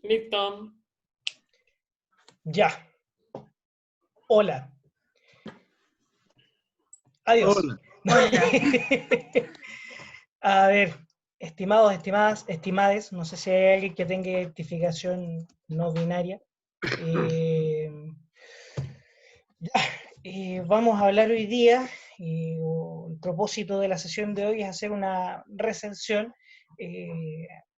Listo. Ya. Hola. Adiós. Hola. A ver, estimados, estimadas, estimades, no sé si hay alguien que tenga identificación no binaria. Vamos a hablar hoy día, el propósito de la sesión de hoy es hacer una recensión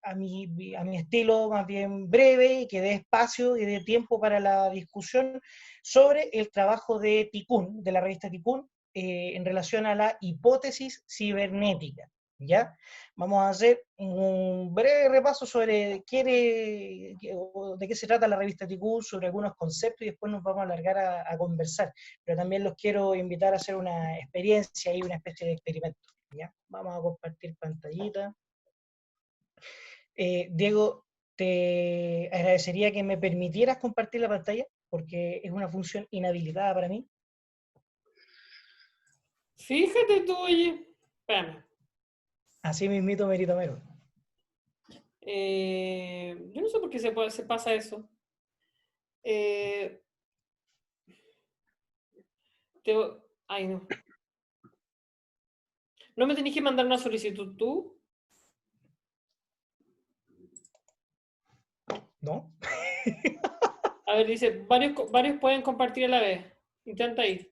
a mi estilo más bien breve, que dé espacio y dé tiempo para la discusión sobre el trabajo de Tikkun, de la revista Tikkun, en relación a la hipótesis cibernética. ¿Ya? Vamos a hacer un breve repaso sobre de qué se trata la revista Tikkun, sobre algunos conceptos y después nos vamos a alargar a conversar. Pero también los quiero invitar a hacer una experiencia y una especie de experimento. ¿Ya? Vamos a compartir pantallita. Diego, te agradecería que me permitieras compartir la pantalla porque es una función inhabilitada para mí. Fíjate tú, oye. Espérame. Así mismito, merito mero. Yo no sé por qué se pasa eso. Eh, te- Ay, no. ¿No me tenés que mandar una solicitud tú? ¿No? A ver, dice, varios pueden compartir a la vez. Intenta ir.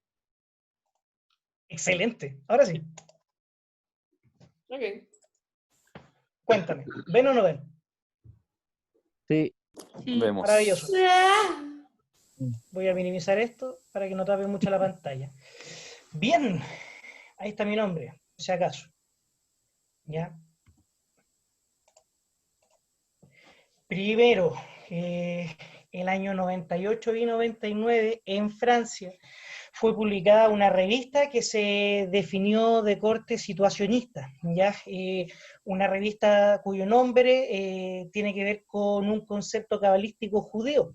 Excelente. Ahora sí. Ok. Cuéntame. ¿Ven o no ven? Sí, Vemos. Maravilloso. Ah. Voy a minimizar esto para que no tape mucho la pantalla. Bien. Ahí está mi nombre, por si acaso. ¿Ya? Primero, el año 98 y 99 en Francia fue publicada una revista que se definió de corte situacionista, ¿ya? Una revista cuyo nombre tiene que ver con un concepto cabalístico judío.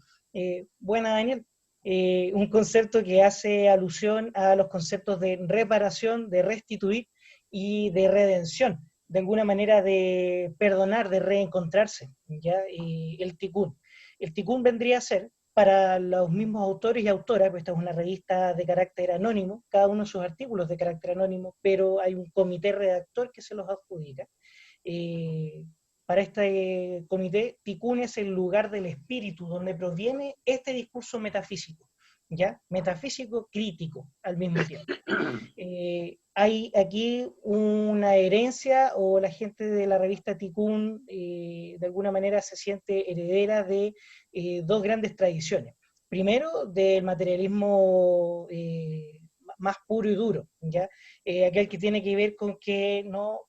Buena, Daniel. Un concepto que hace alusión a los conceptos de reparación, de restituir y de redención, de alguna manera de perdonar, de reencontrarse, ¿ya? El Tikkun. El Tikkun vendría a ser, para los mismos autores y autoras, pues esta es una revista de carácter anónimo, cada uno de sus artículos de carácter anónimo, pero hay un comité redactor que se los adjudica. Para este comité, Tikkun es el lugar del espíritu, donde proviene este discurso metafísico, ¿ya? Metafísico crítico al mismo tiempo. Hay aquí una herencia, o la gente de la revista Tikkun de alguna manera se siente heredera de dos grandes tradiciones. Primero, del materialismo más puro y duro, ¿ya? Aquel que tiene que ver con que no...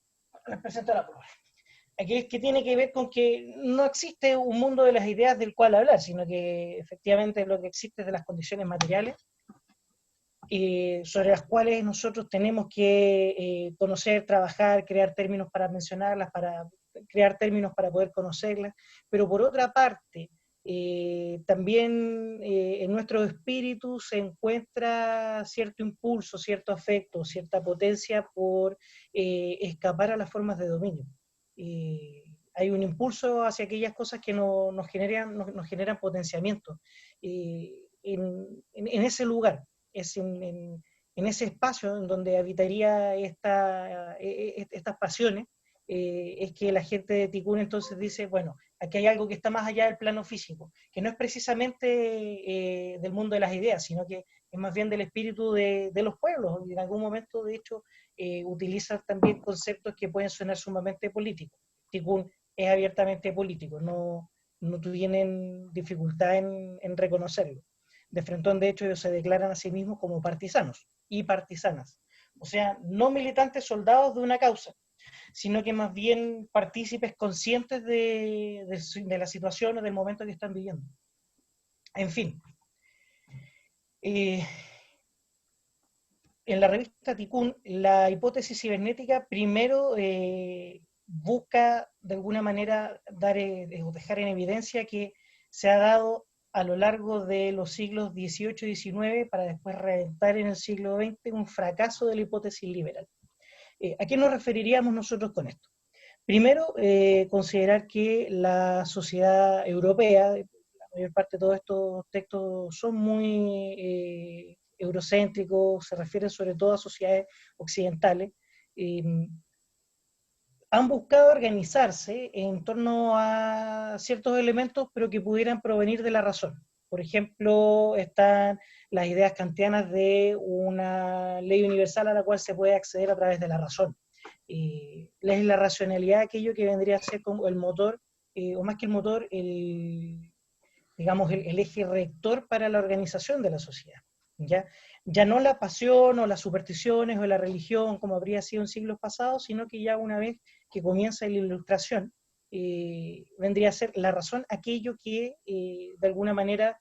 Les presento la prueba. Aquel que tiene que ver con que no existe un mundo de las ideas del cual hablar, sino que efectivamente lo que existe es de las condiciones materiales sobre las cuales nosotros tenemos que conocer, trabajar, crear términos para mencionarlas, para crear términos para poder conocerlas, pero por otra parte, también en nuestro espíritu se encuentra cierto impulso, cierto afecto, cierta potencia por escapar a las formas de dominio. Hay un impulso hacia aquellas cosas que nos generan potenciamiento. En ese lugar, es en ese espacio en donde habitaría estas pasiones, es que la gente de Tikkun entonces dice, bueno, aquí hay algo que está más allá del plano físico, que no es precisamente del mundo de las ideas, sino que es más bien del espíritu de los pueblos, y en algún momento, de hecho, utilizan también conceptos que pueden sonar sumamente políticos. Tikkun es abiertamente político, no tienen dificultad en reconocerlo. De frentón, de hecho, ellos se declaran a sí mismos como partisanos y partisanas. O sea, no militantes soldados de una causa, sino que más bien partícipes conscientes de la situación o del momento que están viviendo. En fin, en la revista Tikkun, la hipótesis cibernética primero busca de alguna manera dejar en evidencia que se ha dado a lo largo de los siglos XVIII y XIX, para después reventar en el siglo XX, un fracaso de la hipótesis liberal. ¿A qué nos referiríamos nosotros con esto? Primero, considerar que la sociedad europea, la mayor parte de todos estos textos son muy eurocéntricos, se refieren sobre todo a sociedades occidentales, eh, han buscado organizarse en torno a ciertos elementos, pero que pudieran provenir de la razón. Por ejemplo, están las ideas kantianas de una ley universal a la cual se puede acceder a través de la razón. La racionalidad, aquello que vendría a ser como el motor, o más que el motor, digamos, el eje rector para la organización de la sociedad. ¿Ya? Ya no la pasión o las supersticiones o la religión como habría sido en siglos pasados, sino que ya una vez que comienza la ilustración, vendría a ser la razón aquello que de alguna manera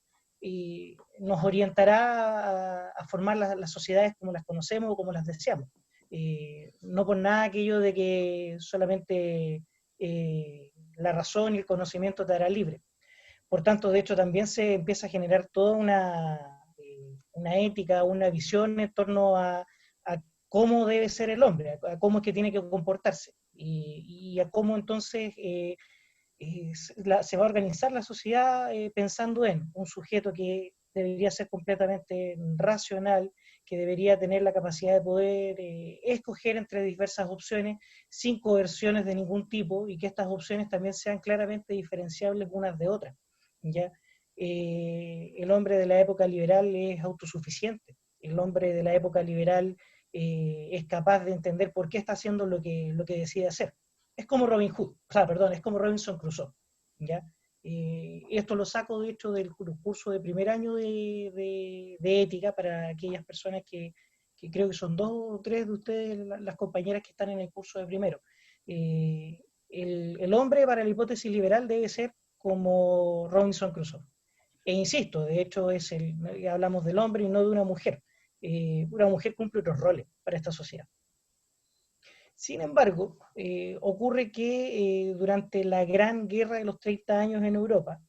nos orientará a formar las sociedades como las conocemos o como las deseamos. No por nada aquello de que solamente la razón y el conocimiento te hará libre. Por tanto, de hecho, también se empieza a generar toda una ética, una visión en torno a cómo debe ser el hombre, a cómo es que tiene que comportarse y a cómo entonces se va a organizar la sociedad pensando en un sujeto que debería ser completamente racional, que debería tener la capacidad de poder escoger entre diversas opciones sin coerciones de ningún tipo y que estas opciones también sean claramente diferenciables unas de otras. ¿Ya? El hombre de la época liberal es autosuficiente, el hombre de la época liberal es capaz de entender por qué está haciendo lo que decide hacer. Es como Robin Hood, o sea, perdón, es como Robinson Crusoe, ¿ya? Esto lo saco, de hecho, del curso de primer año de ética para aquellas personas que creo que son 2 o 3 de ustedes, las compañeras que están en el curso de primero. El hombre para la hipótesis liberal debe ser como Robinson Crusoe. E insisto, de hecho, hablamos del hombre y no de una mujer. Una mujer cumple otros roles para esta sociedad. Sin embargo, ocurre que durante la Gran Guerra de los 30 años en Europa,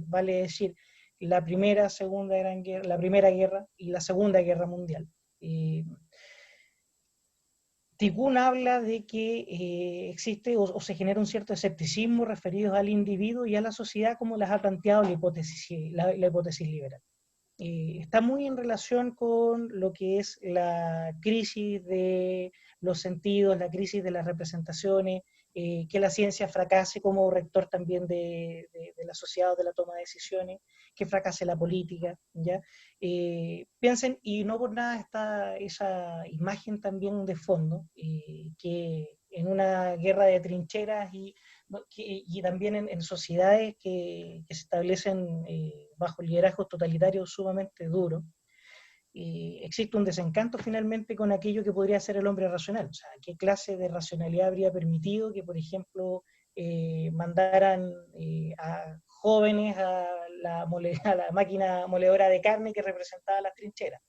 vale decir, la primera, segunda gran guerra, la primera guerra y la Segunda Guerra Mundial, Tikkun habla de que existe o se genera un cierto escepticismo referido al individuo y a la sociedad como las ha planteado la hipótesis liberal. Está muy en relación con lo que es la crisis de los sentidos, la crisis de las representaciones, que la ciencia fracase como rector también de la sociedad o de la toma de decisiones, que fracase la política, ¿ya? Piensen, y no por nada está esa imagen también de fondo, que en una guerra de trincheras y también en sociedades que se establecen bajo liderazgos totalitarios sumamente duros, existe un desencanto finalmente con aquello que podría ser el hombre racional. O sea, ¿qué clase de racionalidad habría permitido que, por ejemplo, mandaran a jóvenes a la máquina moledora de carne que representaba las trincheras?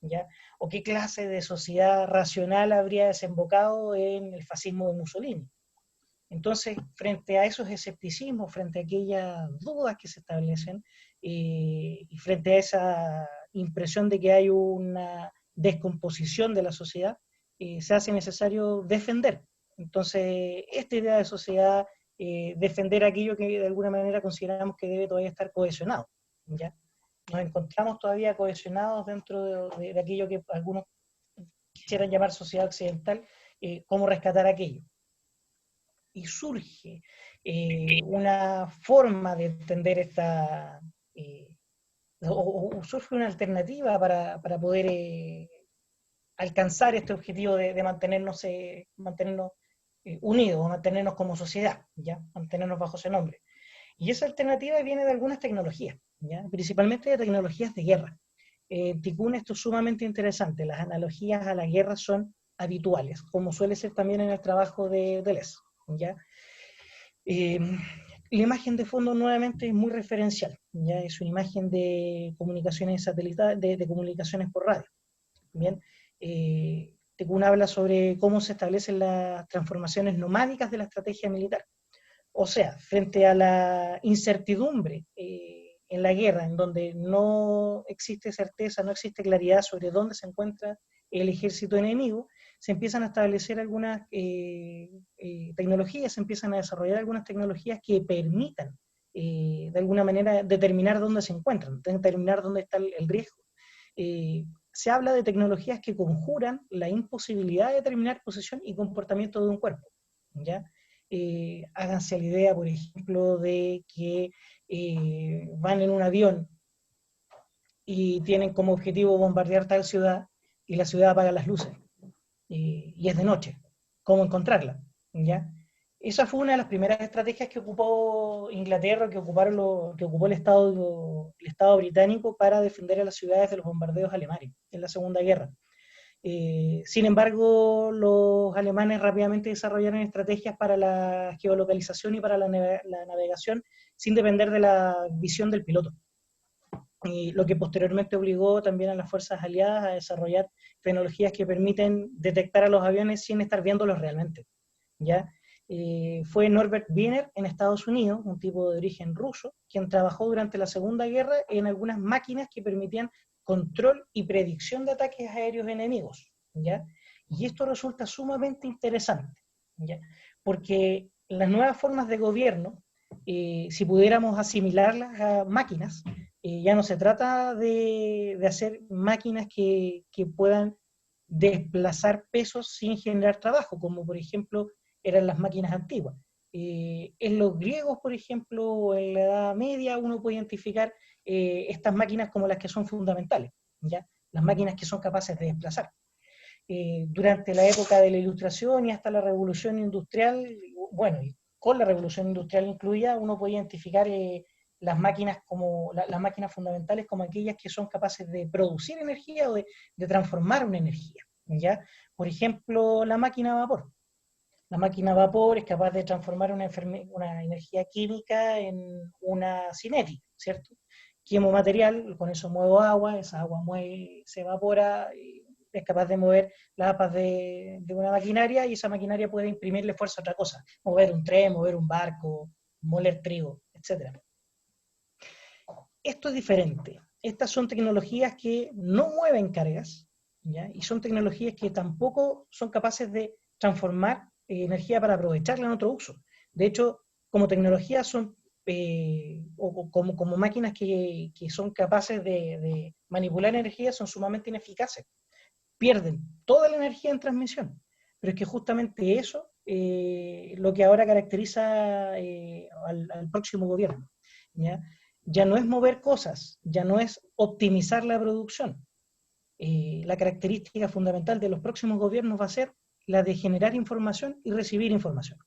¿Ya? ¿O qué clase de sociedad racional habría desembocado en el fascismo de Mussolini? Entonces, frente a esos escepticismos, frente a aquellas dudas que se establecen y frente a esa impresión de que hay una descomposición de la sociedad, se hace necesario defender. Entonces, esta idea de sociedad, defender aquello que de alguna manera consideramos que debe todavía estar cohesionado, ¿ya? Nos encontramos todavía cohesionados dentro de aquello que algunos quisieran llamar sociedad occidental, cómo rescatar aquello. Y surge una forma de entender o surge una alternativa para poder alcanzar este objetivo de mantenernos unidos, mantenernos como sociedad, ¿ya? Mantenernos bajo ese nombre. Y esa alternativa viene de algunas tecnologías, ¿ya? Principalmente de tecnologías de guerra. Tikkun, esto es sumamente interesante, las analogías a la guerra son habituales, como suele ser también en el trabajo de Deleuze, ¿ya? La imagen de fondo nuevamente es muy referencial, ya es una imagen de comunicaciones satelitales, de comunicaciones por radio. Bien, Tikkun habla sobre cómo se establecen las transformaciones nomádicas de la estrategia militar. O sea, frente a la incertidumbre en la guerra, en donde no existe certeza, no existe claridad sobre dónde se encuentra el ejército enemigo, se empiezan a establecer algunas tecnologías, se empiezan a desarrollar algunas tecnologías que permitan, de alguna manera, determinar dónde se encuentran, determinar dónde está el riesgo. Se habla de tecnologías que conjuran la imposibilidad de determinar posición y comportamiento de un cuerpo, ¿ya? Háganse la idea, por ejemplo, de que van en un avión y tienen como objetivo bombardear tal ciudad y la ciudad apaga las luces y es de noche. ¿Cómo encontrarla? ¿Ya? Esa fue una de las primeras estrategias que ocupó Inglaterra, que ocupó el Estado británico para defender a las ciudades de los bombardeos alemanes en la Segunda Guerra. Sin embargo, los alemanes rápidamente desarrollaron estrategias para la geolocalización y para la navegación sin depender de la visión del piloto. Lo que posteriormente obligó también a las fuerzas aliadas a desarrollar tecnologías que permiten detectar a los aviones sin estar viéndolos realmente, ¿ya? Fue Norbert Wiener en Estados Unidos, un tipo de origen ruso, quien trabajó durante la Segunda Guerra en algunas máquinas que permitían control y predicción de ataques aéreos enemigos, ¿ya? Y esto resulta sumamente interesante, ¿ya? Porque las nuevas formas de gobierno, si pudiéramos asimilarlas a máquinas, ya no se trata de hacer máquinas que puedan desplazar pesos sin generar trabajo, como por ejemplo eran las máquinas antiguas. En los griegos, por ejemplo, en la Edad Media, uno puede identificar estas máquinas como las que son fundamentales, ¿ya? Las máquinas que son capaces de desplazar. Durante la época de la Ilustración y hasta la Revolución Industrial, bueno, y con la Revolución Industrial incluida, uno puede identificar las máquinas como las máquinas fundamentales como aquellas que son capaces de producir energía o de transformar una energía, ¿ya? Por ejemplo, la máquina a vapor. La máquina a vapor es capaz de transformar una energía química en una cinética, ¿cierto? Quemo material, con eso muevo agua, esa agua se evapora, es capaz de mover las apas de una maquinaria y esa maquinaria puede imprimirle fuerza a otra cosa, mover un tren, mover un barco, moler trigo, etc. Esto es diferente. Estas son tecnologías que no mueven cargas, ¿ya? Y son tecnologías que tampoco son capaces de transformar energía para aprovecharla en otro uso. De hecho, como tecnologías son, o como máquinas que son capaces de manipular energía, son sumamente ineficaces. Pierden toda la energía en transmisión. Pero es que justamente eso lo que ahora caracteriza al próximo gobierno, ¿ya? Ya no es mover cosas, ya no es optimizar la producción. La característica fundamental de los próximos gobiernos va a ser la de generar información y recibir información.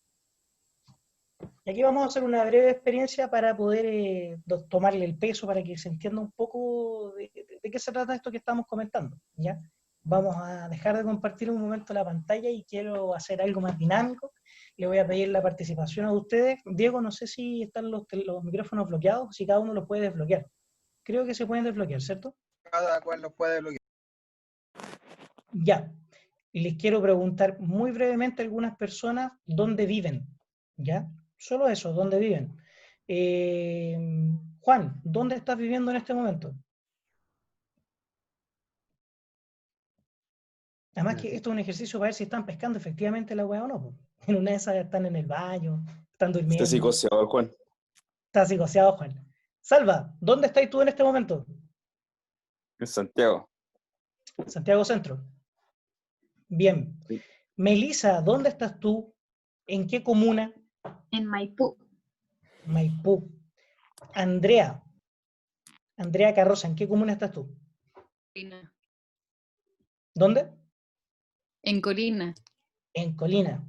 Y aquí vamos a hacer una breve experiencia para poder tomarle el peso, para que se entienda un poco de qué se trata esto que estamos comentando, ¿ya? Vamos a dejar de compartir un momento la pantalla y quiero hacer algo más dinámico. Le voy a pedir la participación a ustedes. Diego, no sé si están los micrófonos bloqueados, si cada uno los puede desbloquear. Creo que se pueden desbloquear, ¿cierto? Cada cual los puede bloquear. Ya. Y les quiero preguntar muy brevemente a algunas personas dónde viven, ¿ya? Solo eso, dónde viven. Juan, ¿dónde estás viviendo en este momento? Además que esto es un ejercicio para ver si están pescando efectivamente la hueá o no, po. En una de esas están en el baño, están durmiendo. Está psicoseado, Juan. Está psicoseado, Juan. Salva, ¿dónde estás tú en este momento? En Santiago. Santiago Centro. Bien. Sí. Melissa, ¿dónde estás tú? ¿En qué comuna? En Maipú. Maipú. Andrea Carroza, ¿en qué comuna estás tú? Colina. ¿Dónde? En Colina. En Colina.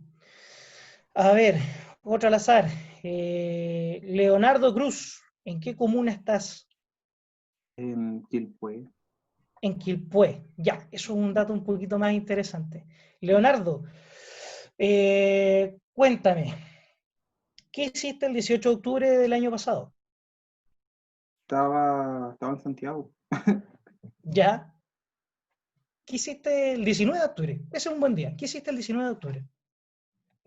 A ver, otro al azar. Leonardo Cruz, ¿en qué comuna estás? En Quilpué. En Quilpué. Ya, eso es un dato un poquito más interesante. Leonardo, cuéntame, ¿qué hiciste el 18 de octubre del año pasado? Estaba en Santiago. ¿Ya? ¿Qué hiciste el 19 de octubre? Ese es un buen día. ¿Qué hiciste el 19 de octubre?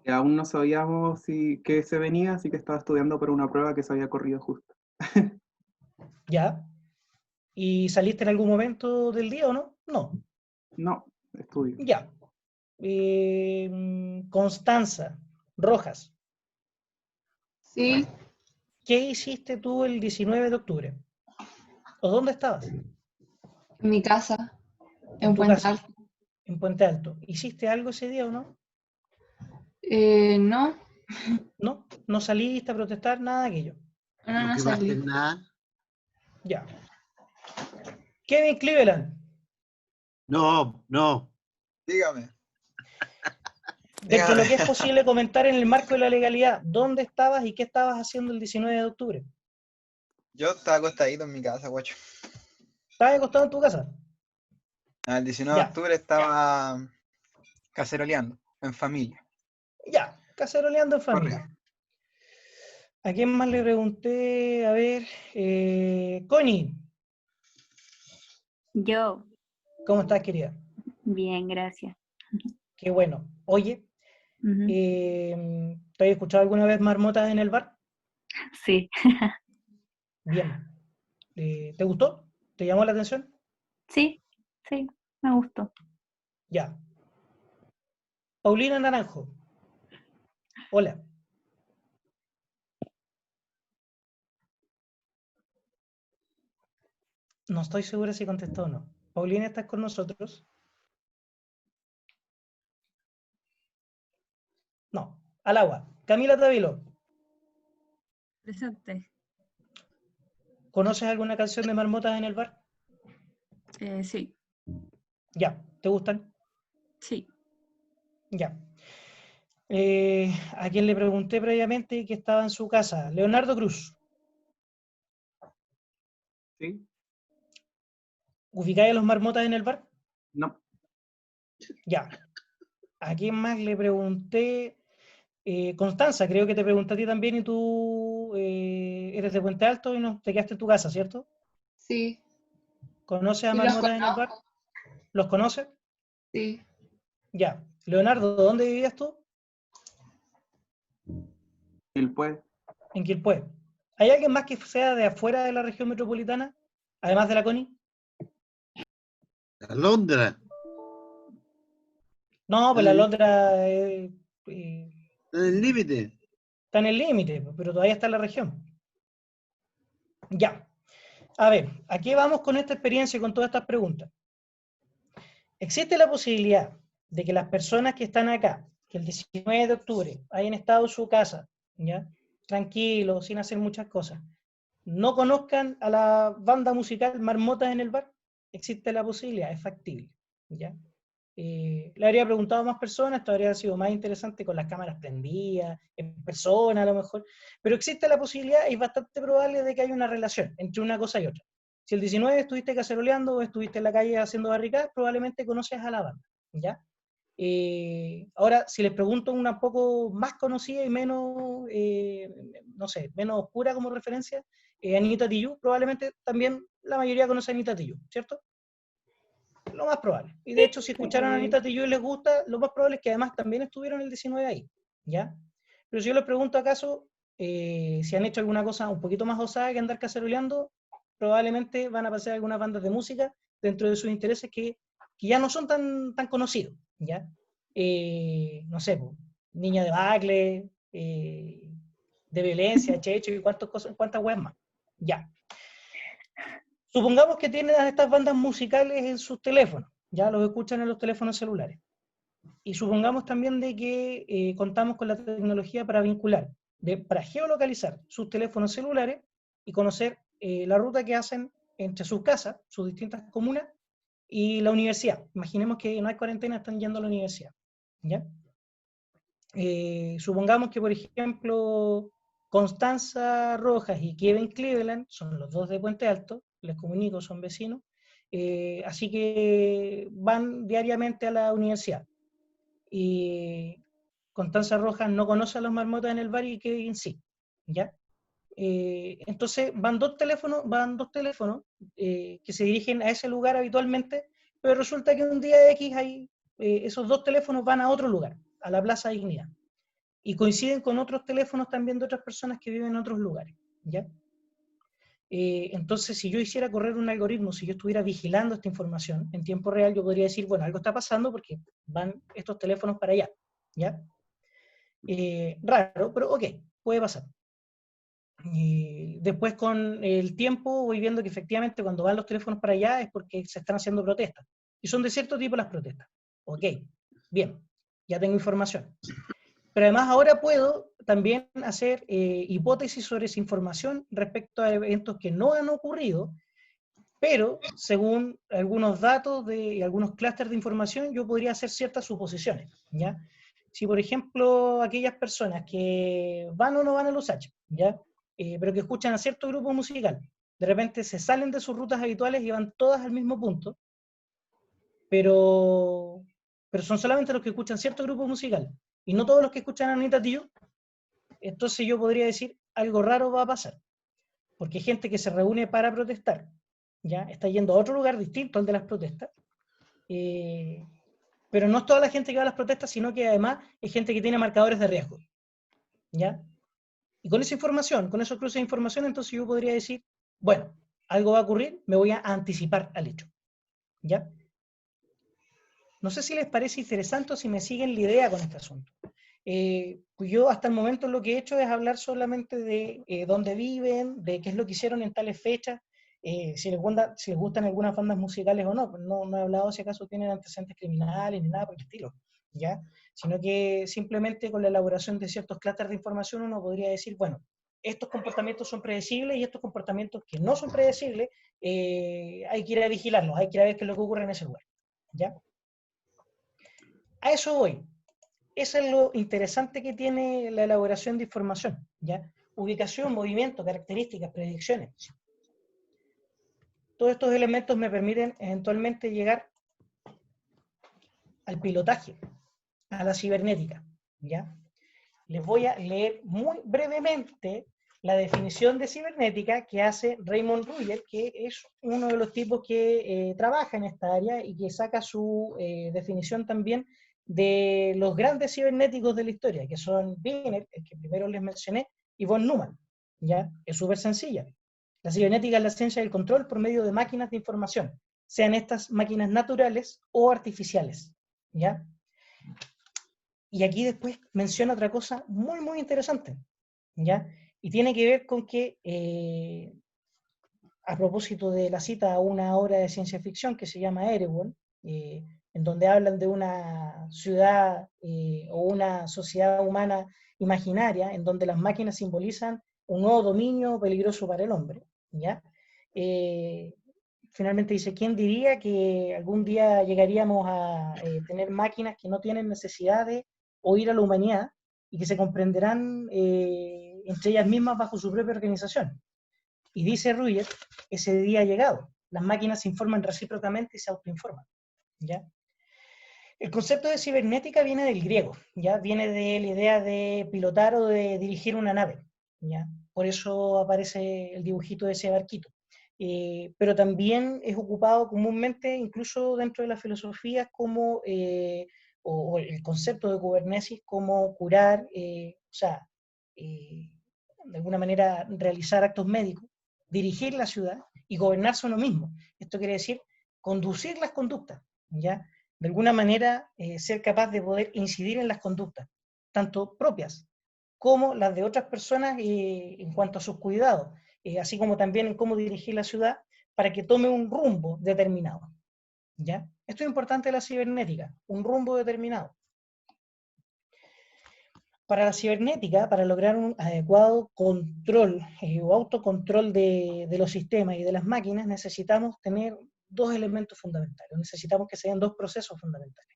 Y aún no sabíamos qué se venía, así que estaba estudiando para una prueba que se había corrido justo. ¿Ya? ¿Y saliste en algún momento del día o no? No. No, estudio. Ya. Constanza Rojas, Sí, ¿qué hiciste tú el 19 de octubre? ¿O dónde estabas? en mi casa, En en tu Puente casa, Alto. en Puente Alto. ¿Hiciste algo ese día o no? No, ¿No? ¿No saliste a protestar? Nada de aquello. no, no quemaste salí. nada. Ya. Kevin Cleveland, No, no. Dígame. dentro de lo que es Dígame. posible comentar en el marco de la legalidad, ¿dónde estabas y qué estabas haciendo el 19 de octubre? Yo estaba acostadito en mi casa, guacho. ¿Estabas acostado en tu casa? El 19 de Ya, octubre estaba caceroleando, en familia. ya, caceroleando en familia. Correcto. ¿A quién más le pregunté? A ver, Connie, Yo, ¿cómo estás, querida? bien, gracias. Qué bueno. Oye, Ujú. ¿te has escuchado alguna vez marmotas en el bar? Sí, Bien. ¿Te gustó? ¿Te llamó la atención? sí, sí, me gustó. Ya. Paulina Naranjo. Hola. No estoy segura si contestó o no. Paulina, ¿estás con nosotros? No. Al agua. Camila Tavilo. Presente. ¿Conoces alguna canción de marmotas en el bar? Sí, Ya. ¿Te gustan? sí. Ya. A quien le pregunté previamente que estaba en su casa. Leonardo Cruz. ¿Sí? ¿Ubicáis a los marmotas en el bar? No. Ya. ¿A quién más le pregunté? Constanza, creo que te pregunté a ti también y tú eres de Puente Alto y no te quedaste en tu casa, ¿cierto? Sí, ¿Conoces a sí los marmotas en el bar? conozco. ¿Los conoces? Sí, Ya. Leonardo, ¿dónde vivías tú? Él puede. En Quilpué. ¿Hay alguien más que sea de afuera de la región metropolitana? Además de la CONI. Alondra. No, pues En la el, Londra en el límite. está en el límite, pero todavía está en la región. Ya. A ver, aquí vamos con esta experiencia y con todas estas preguntas. ¿Existe la posibilidad de que las personas que están acá, que el 19 de octubre hayan estado en su casa, ¿ya? Tranquilos, sin hacer muchas cosas, no conozcan a la banda musical Marmotas en el Bar? Existe la posibilidad, es factible, ¿ya? Le habría preguntado a más personas, esto habría sido más interesante con las cámaras prendidas, en persona a lo mejor, pero existe la posibilidad y es bastante probable de que haya una relación entre una cosa y otra. Si el 19 estuviste caceroleando o estuviste en la calle haciendo barricadas, probablemente conoces a la banda, ¿ya? Ahora, si les pregunto una poco más conocida y menos, no sé, menos oscura como referencia, Anita Tijoux, probablemente también la mayoría conoce a Anita Tijoux, ¿cierto? Lo más probable. Y de hecho, si escucharon a Anita Tijoux y les gusta, lo más probable es que además también estuvieron el 19 ahí, ¿ya? Pero si yo les pregunto acaso si han hecho alguna cosa un poquito más osada que andar caceroleando, probablemente van a pasar algunas bandas de música dentro de sus intereses que ya no son tan conocidos, ¿ya? No sé, po, Niña de Bacle, de Violencia, Checho y cuántas weas más, ya. Supongamos que tienen a estas bandas musicales en sus teléfonos, ya los escuchan en los teléfonos celulares. Y supongamos también de que contamos con la tecnología para vincular, para geolocalizar sus teléfonos celulares y conocer la ruta que hacen entre sus casas, sus distintas comunas, y la universidad. Imaginemos que no hay cuarentena, están yendo a la universidad, ¿ya? Supongamos que, por ejemplo, Constanza Rojas y Kevin Cleveland son los dos de Puente Alto, les comunico, son vecinos, así que van diariamente a la universidad. Y Constanza Rojas no conoce a los marmotas en el bar y Kevin sí, ¿ya? Entonces van dos teléfonos que se dirigen a ese lugar habitualmente, pero resulta que un día X esos dos teléfonos van a otro lugar, a la Plaza Dignidad, y coinciden con otros teléfonos también de otras personas que viven en otros lugares, ¿ya? Entonces, si yo hiciera correr un algoritmo, si yo estuviera vigilando esta información en tiempo real, yo podría decir, bueno, algo está pasando porque van estos teléfonos para allá, ¿ya? Raro, pero ok, puede pasar. Y después con el tiempo voy viendo que efectivamente cuando van los teléfonos para allá es porque se están haciendo protestas. Y son de cierto tipo las protestas. Ok, bien, ya tengo información. Pero además ahora puedo también hacer hipótesis sobre esa información respecto a eventos que no han ocurrido, pero según algunos datos y algunos clústeres de información yo podría hacer ciertas suposiciones, ¿ya? Si por ejemplo aquellas personas que van o no van a los H, ¿ya? Pero que escuchan a cierto grupo musical, de repente se salen de sus rutas habituales y van todas al mismo punto, pero son solamente los que escuchan cierto grupo musical, y no todos los que escuchan a Anita Tijoux, entonces yo podría decir, algo raro va a pasar, porque hay gente que se reúne para protestar, ¿ya? Está yendo a otro lugar distinto al de las protestas, pero no es toda la gente que va a las protestas, sino que además hay gente que tiene marcadores de riesgo, ¿ya? Y con esa información, con esos cruces de información, entonces yo podría decir, bueno, algo va a ocurrir, me voy a anticipar al hecho, ¿ya? No sé si les parece interesante o si me siguen la idea con este asunto. Pues yo hasta el momento lo que he hecho es hablar solamente de dónde viven, de qué es lo que hicieron en tales fechas, si les gustan algunas bandas musicales o no. No he hablado si acaso tienen antecedentes criminales ni nada por el estilo, ¿ya? Sino que simplemente con la elaboración de ciertos clústeres de información uno podría decir, bueno, estos comportamientos son predecibles y estos comportamientos que no son predecibles, hay que ir a vigilarlos, hay que ir a ver qué es lo que ocurre en ese lugar, ¿ya? A eso voy. Eso es lo interesante que tiene la elaboración de información, ¿ya? Ubicación, movimiento, características, predicciones. Todos estos elementos me permiten eventualmente llegar al pilotaje, a la cibernética, ¿ya? Les voy a leer muy brevemente la definición de cibernética que hace Raymond Ruyer, que es uno de los tipos que trabaja en esta área y que saca su definición también de los grandes cibernéticos de la historia, que son Wiener, el que primero les mencioné, y von Neumann, ¿ya? Es súper sencilla. La cibernética es la ciencia del control por medio de máquinas de información, sean estas máquinas naturales o artificiales, ¿ya? Y aquí después menciona otra cosa muy, muy interesante, ¿ya? Y tiene que ver con que, a propósito de la cita a una obra de ciencia ficción que se llama Erewhon, en donde hablan de una ciudad o una sociedad humana imaginaria, en donde las máquinas simbolizan un nuevo dominio peligroso para el hombre, ¿ya? Finalmente dice, ¿quién diría que algún día llegaríamos a tener máquinas que no tienen necesidad de oír a la humanidad y que se comprenderán entre ellas mismas bajo su propia organización? Y dice Ruyer, ese día ha llegado. Las máquinas se informan recíprocamente y se autoinforman, ¿ya? El concepto de cibernética viene del griego, ¿ya? Viene de la idea de pilotar o de dirigir una nave, ¿ya? Por eso aparece el dibujito de ese barquito. Pero también es ocupado comúnmente, incluso dentro de las filosofías, como, o el concepto de Kubernetes como curar, de alguna manera realizar actos médicos, dirigir la ciudad y gobernarse uno mismo. Esto quiere decir conducir las conductas, ¿ya? De alguna manera ser capaz de poder incidir en las conductas, tanto propias como las de otras personas en cuanto a sus cuidados, así como también en cómo dirigir la ciudad para que tome un rumbo determinado, ¿ya? Esto es importante de la cibernética, un rumbo determinado. Para la cibernética, para lograr un adecuado control o autocontrol de los sistemas y de las máquinas, necesitamos tener dos elementos fundamentales, necesitamos que sean dos procesos fundamentales.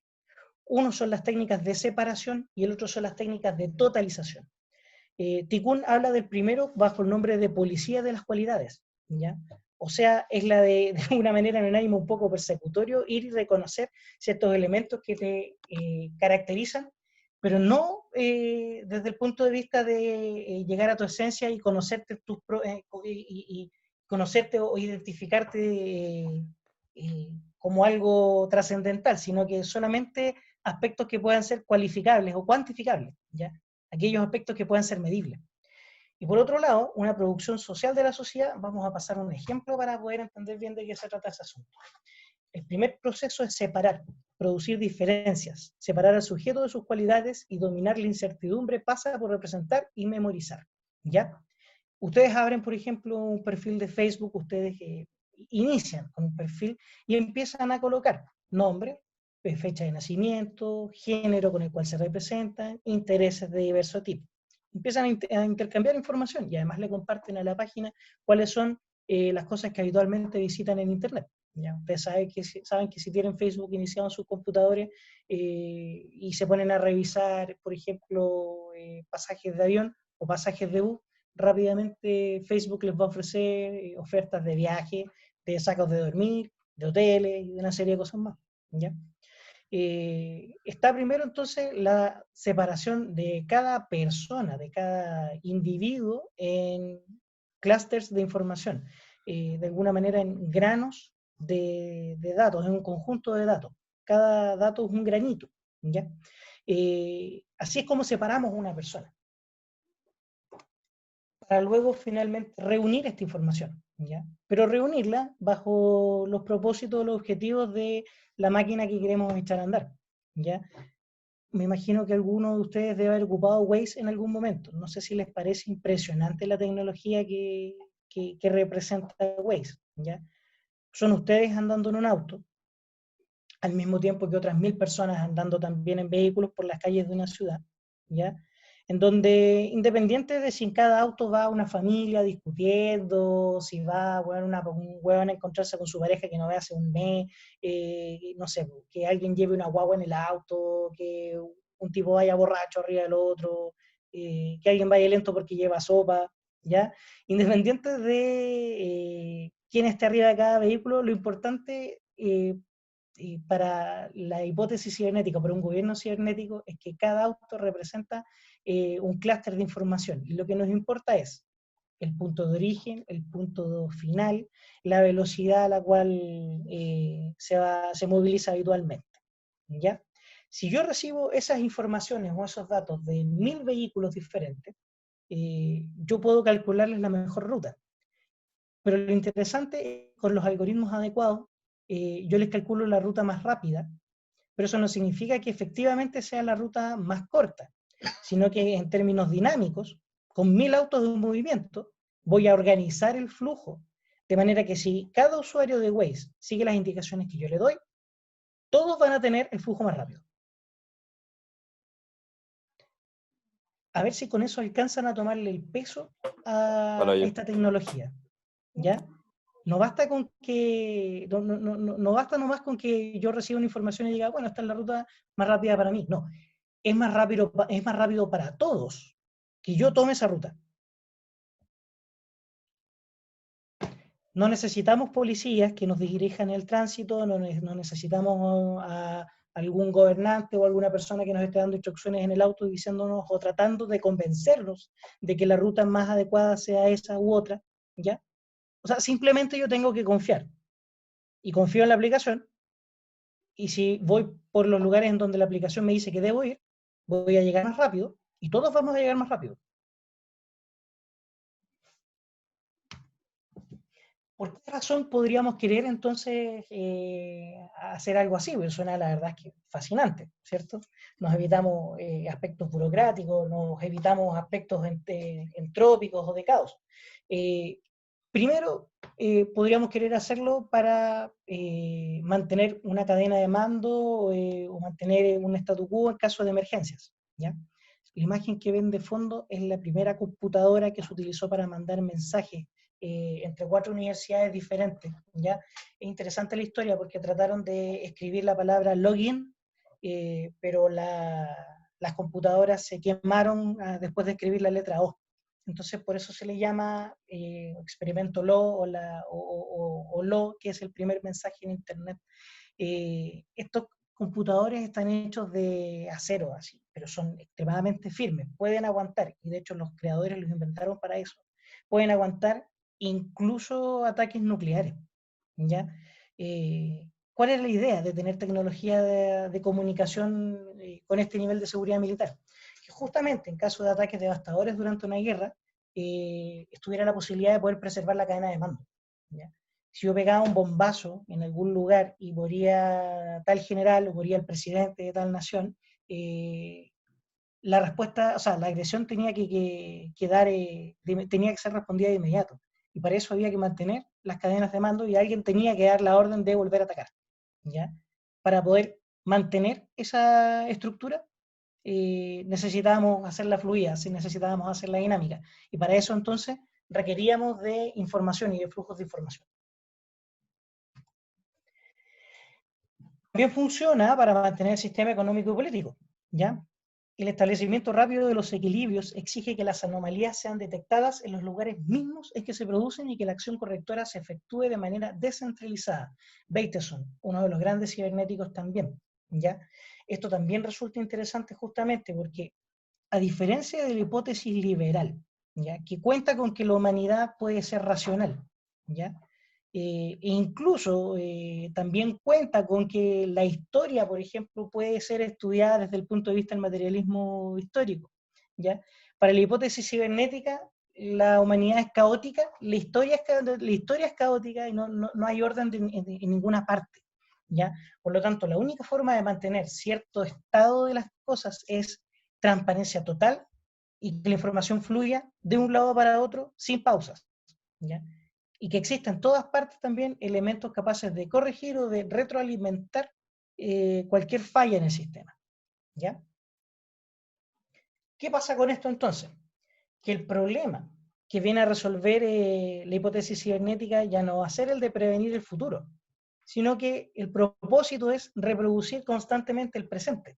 Uno son las técnicas de separación y el otro son las técnicas de totalización. Tikkun habla del primero bajo el nombre de policía de las cualidades, ¿ya? O sea, es la de una manera, en un ánimo un poco persecutorio, ir y reconocer ciertos elementos que te caracterizan, pero no desde el punto de vista de llegar a tu esencia y conocerte, y conocerte o identificarte como algo trascendental, sino que solamente aspectos que puedan ser cualificables o cuantificables, ¿ya? Aquellos aspectos que puedan ser medibles. Y por otro lado, una producción social de la sociedad, vamos a pasar un ejemplo para poder entender bien de qué se trata ese asunto. El primer proceso es separar, producir diferencias, separar al sujeto de sus cualidades y dominar la incertidumbre pasa por representar y memorizar, ¿ya? Ustedes abren, por ejemplo, un perfil de Facebook, ustedes inician con un perfil y empiezan a colocar nombre, fecha de nacimiento, género con el cual se representan, intereses de diverso tipo. Empiezan a intercambiar información y además le comparten a la página cuáles son las cosas que habitualmente visitan en Internet. ¿Ya? Ustedes saben que si tienen Facebook iniciado en sus computadores y se ponen a revisar, por ejemplo, pasajes de avión o pasajes de bus, rápidamente Facebook les va a ofrecer ofertas de viaje, de sacos de dormir, de hoteles y de una serie de cosas más. ¿Ya? Está primero entonces la separación de cada persona, de cada individuo en clústeres de información, de alguna manera en granos de datos, en un conjunto de datos. Cada dato es un granito, ¿ya? Así es como separamos una persona, para luego finalmente reunir esta información, ¿ya? Pero reunirla bajo los propósitos, los objetivos de la máquina que queremos echar a andar, ¿ya? Me imagino que alguno de ustedes debe haber ocupado Waze en algún momento. No sé si les parece impresionante la tecnología que representa Waze, ¿ya? Son ustedes andando en un auto, al mismo tiempo que otras 1000 personas andando también en vehículos por las calles de una ciudad, ¿ya? En donde, independiente de si en cada auto va una familia discutiendo, si va un hueón a encontrarse con su pareja que no ve hace un mes, no sé, que alguien lleve una guagua en el auto, que un tipo vaya borracho arriba del otro, que alguien vaya lento porque lleva sopa, ¿ya? Independiente de quién esté arriba de cada vehículo, lo importante para la hipótesis cibernética, para un gobierno cibernético, es que cada auto representa un clúster de información. Y lo que nos importa es el punto de origen, el punto final, la velocidad a la cual se moviliza habitualmente, ¿ya? Si yo recibo esas informaciones o esos datos de 1000 vehículos diferentes, yo puedo calcularles la mejor ruta. Pero lo interesante es, con los algoritmos adecuados, yo les calculo la ruta más rápida, pero eso no significa que efectivamente sea la ruta más corta, sino que en términos dinámicos, con 1000 autos de movimiento, voy a organizar el flujo, de manera que si cada usuario de Waze sigue las indicaciones que yo le doy, todos van a tener el flujo más rápido. A ver si con eso alcanzan a tomarle el peso a esta tecnología, ¿ya? No basta con que, no basta nomás con que yo reciba una información y diga, bueno, esta es la ruta más rápida para mí. No, es más rápido para todos que yo tome esa ruta. No necesitamos policías que nos dirijan el tránsito, no necesitamos a algún gobernante o alguna persona que nos esté dando instrucciones en el auto diciéndonos o tratando de convencernos de que la ruta más adecuada sea esa u otra, ¿ya? O sea, simplemente yo tengo que confiar. Y confío en la aplicación, y si voy por los lugares en donde la aplicación me dice que debo ir, voy a llegar más rápido, y todos vamos a llegar más rápido. ¿Por qué razón podríamos querer entonces hacer algo así? Porque suena, la verdad, es que fascinante, ¿cierto? Nos evitamos aspectos burocráticos, nos evitamos aspectos entrópicos o de caos. Primero, podríamos querer hacerlo para mantener una cadena de mando o mantener un statu quo en caso de emergencias, ¿ya? La imagen que ven de fondo es la primera computadora que se utilizó para mandar mensajes entre 4 universidades diferentes, ¿ya? Es interesante la historia porque trataron de escribir la palabra login, pero las computadoras se quemaron después de escribir la letra O. Entonces, por eso se le llama experimento LO o LO, que es el primer mensaje en Internet. Estos computadores están hechos de acero, así, pero son extremadamente firmes, pueden aguantar, y de hecho los creadores los inventaron para eso, pueden aguantar incluso ataques nucleares, ¿ya? ¿Cuál es la idea de tener tecnología de comunicación con este nivel de seguridad militar? Que justamente en caso de ataques devastadores durante una guerra, estuviera la posibilidad de poder preservar la cadena de mando, ¿ya? Si yo pegaba un bombazo en algún lugar y moría tal general o moría el presidente de tal nación, la respuesta, o sea, la agresión tenía que tenía que ser respondida de inmediato. Y para eso había que mantener las cadenas de mando y alguien tenía que dar la orden de volver a atacar, ¿ya? Para poder mantener esa estructura, necesitábamos hacerla fluida, necesitábamos hacerla dinámica. Y para eso entonces requeríamos de información y de flujos de información. También funciona para mantener el sistema económico y político, ¿ya? El establecimiento rápido de los equilibrios exige que las anomalías sean detectadas en los lugares mismos en que se producen y que la acción correctora se efectúe de manera descentralizada. Bateson, uno de los grandes cibernéticos también, ¿ya? Esto también resulta interesante justamente porque, a diferencia de la hipótesis liberal, ¿ya? Que cuenta con que la humanidad puede ser racional, ¿ya? E incluso también cuenta con que la historia, por ejemplo, puede ser estudiada desde el punto de vista del materialismo histórico, ¿ya? Para la hipótesis cibernética, la humanidad es caótica, la historia es caótica y no hay orden en ninguna parte, ¿ya? Por lo tanto, la única forma de mantener cierto estado de las cosas es transparencia total y que la información fluya de un lado para otro sin pausas, ¿ya? Y que existen en todas partes también elementos capaces de corregir o de retroalimentar cualquier falla en el sistema, ¿ya? ¿Qué pasa con esto entonces? Que el problema que viene a resolver la hipótesis cibernética ya no va a ser el de prevenir el futuro, sino que el propósito es reproducir constantemente el presente,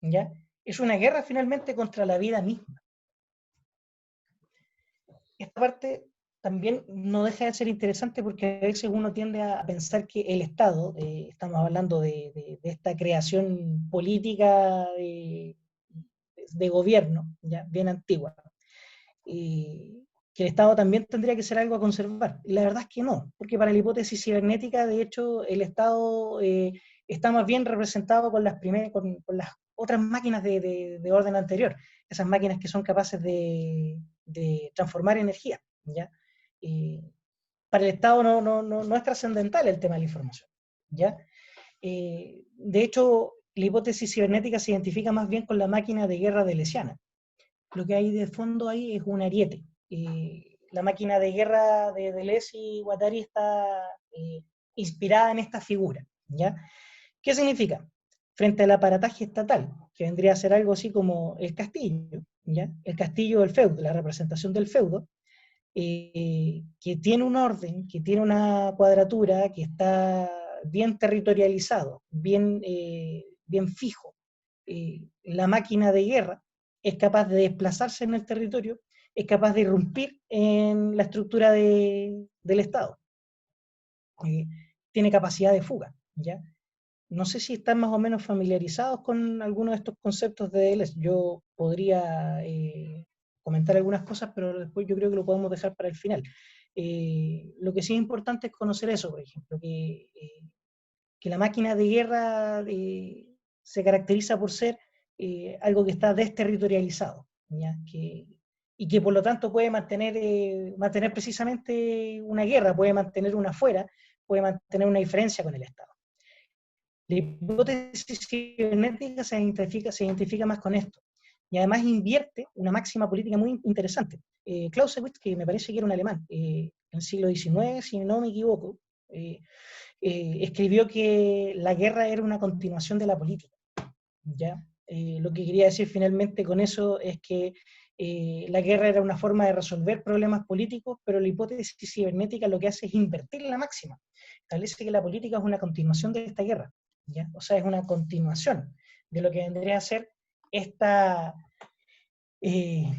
¿ya? Es una guerra finalmente contra la vida misma. Esta parte también no deja de ser interesante porque a veces uno tiende a pensar que el Estado, estamos hablando de esta creación política de gobierno, ya bien antigua, que el Estado también tendría que ser algo a conservar. Y la verdad es que no, porque para la hipótesis cibernética, de hecho, el Estado está más bien representado con con las otras máquinas de orden anterior, esas máquinas que son capaces de transformar energía, ¿ya? Para el Estado no es trascendental el tema de la información, ¿ya? De hecho, la hipótesis cibernética se identifica más bien con la máquina de guerra de Lesiana. Lo que hay de fondo ahí es un ariete. La máquina de guerra de Deleuze y Guattari está inspirada en esta figura, ¿ya? ¿Qué significa? Frente al aparataje estatal, que vendría a ser algo así como el castillo, ¿ya? El castillo del feudo, la representación del feudo, que tiene un orden, que tiene una cuadratura, que está bien territorializado, bien fijo. La máquina de guerra es capaz de desplazarse en el territorio, es capaz de irrumpir en la estructura del Estado. Tiene capacidad de fuga, ¿ya? No sé si están más o menos familiarizados con algunos de estos conceptos de Deleuze. Yo podría comentar algunas cosas, pero después yo creo que lo podemos dejar para el final. Lo que sí es importante es conocer eso, por ejemplo, que la máquina de guerra se caracteriza por ser algo que está desterritorializado, ¿ya? Y que por lo tanto puede mantener precisamente una guerra, puede mantener una fuera, puede mantener una diferencia con el Estado. La hipótesis cibernética se identifica más con esto, y además invierte una máxima política muy interesante. Clausewitz, que me parece que era un alemán, en el siglo XIX, si no me equivoco, escribió que la guerra era una continuación de la política, ¿ya? Lo que quería decir finalmente con eso es que la guerra era una forma de resolver problemas políticos, pero la hipótesis cibernética lo que hace es invertir la máxima. Establece que la política es una continuación de esta guerra, ¿ya? O sea, es una continuación de lo que vendría a ser esta, de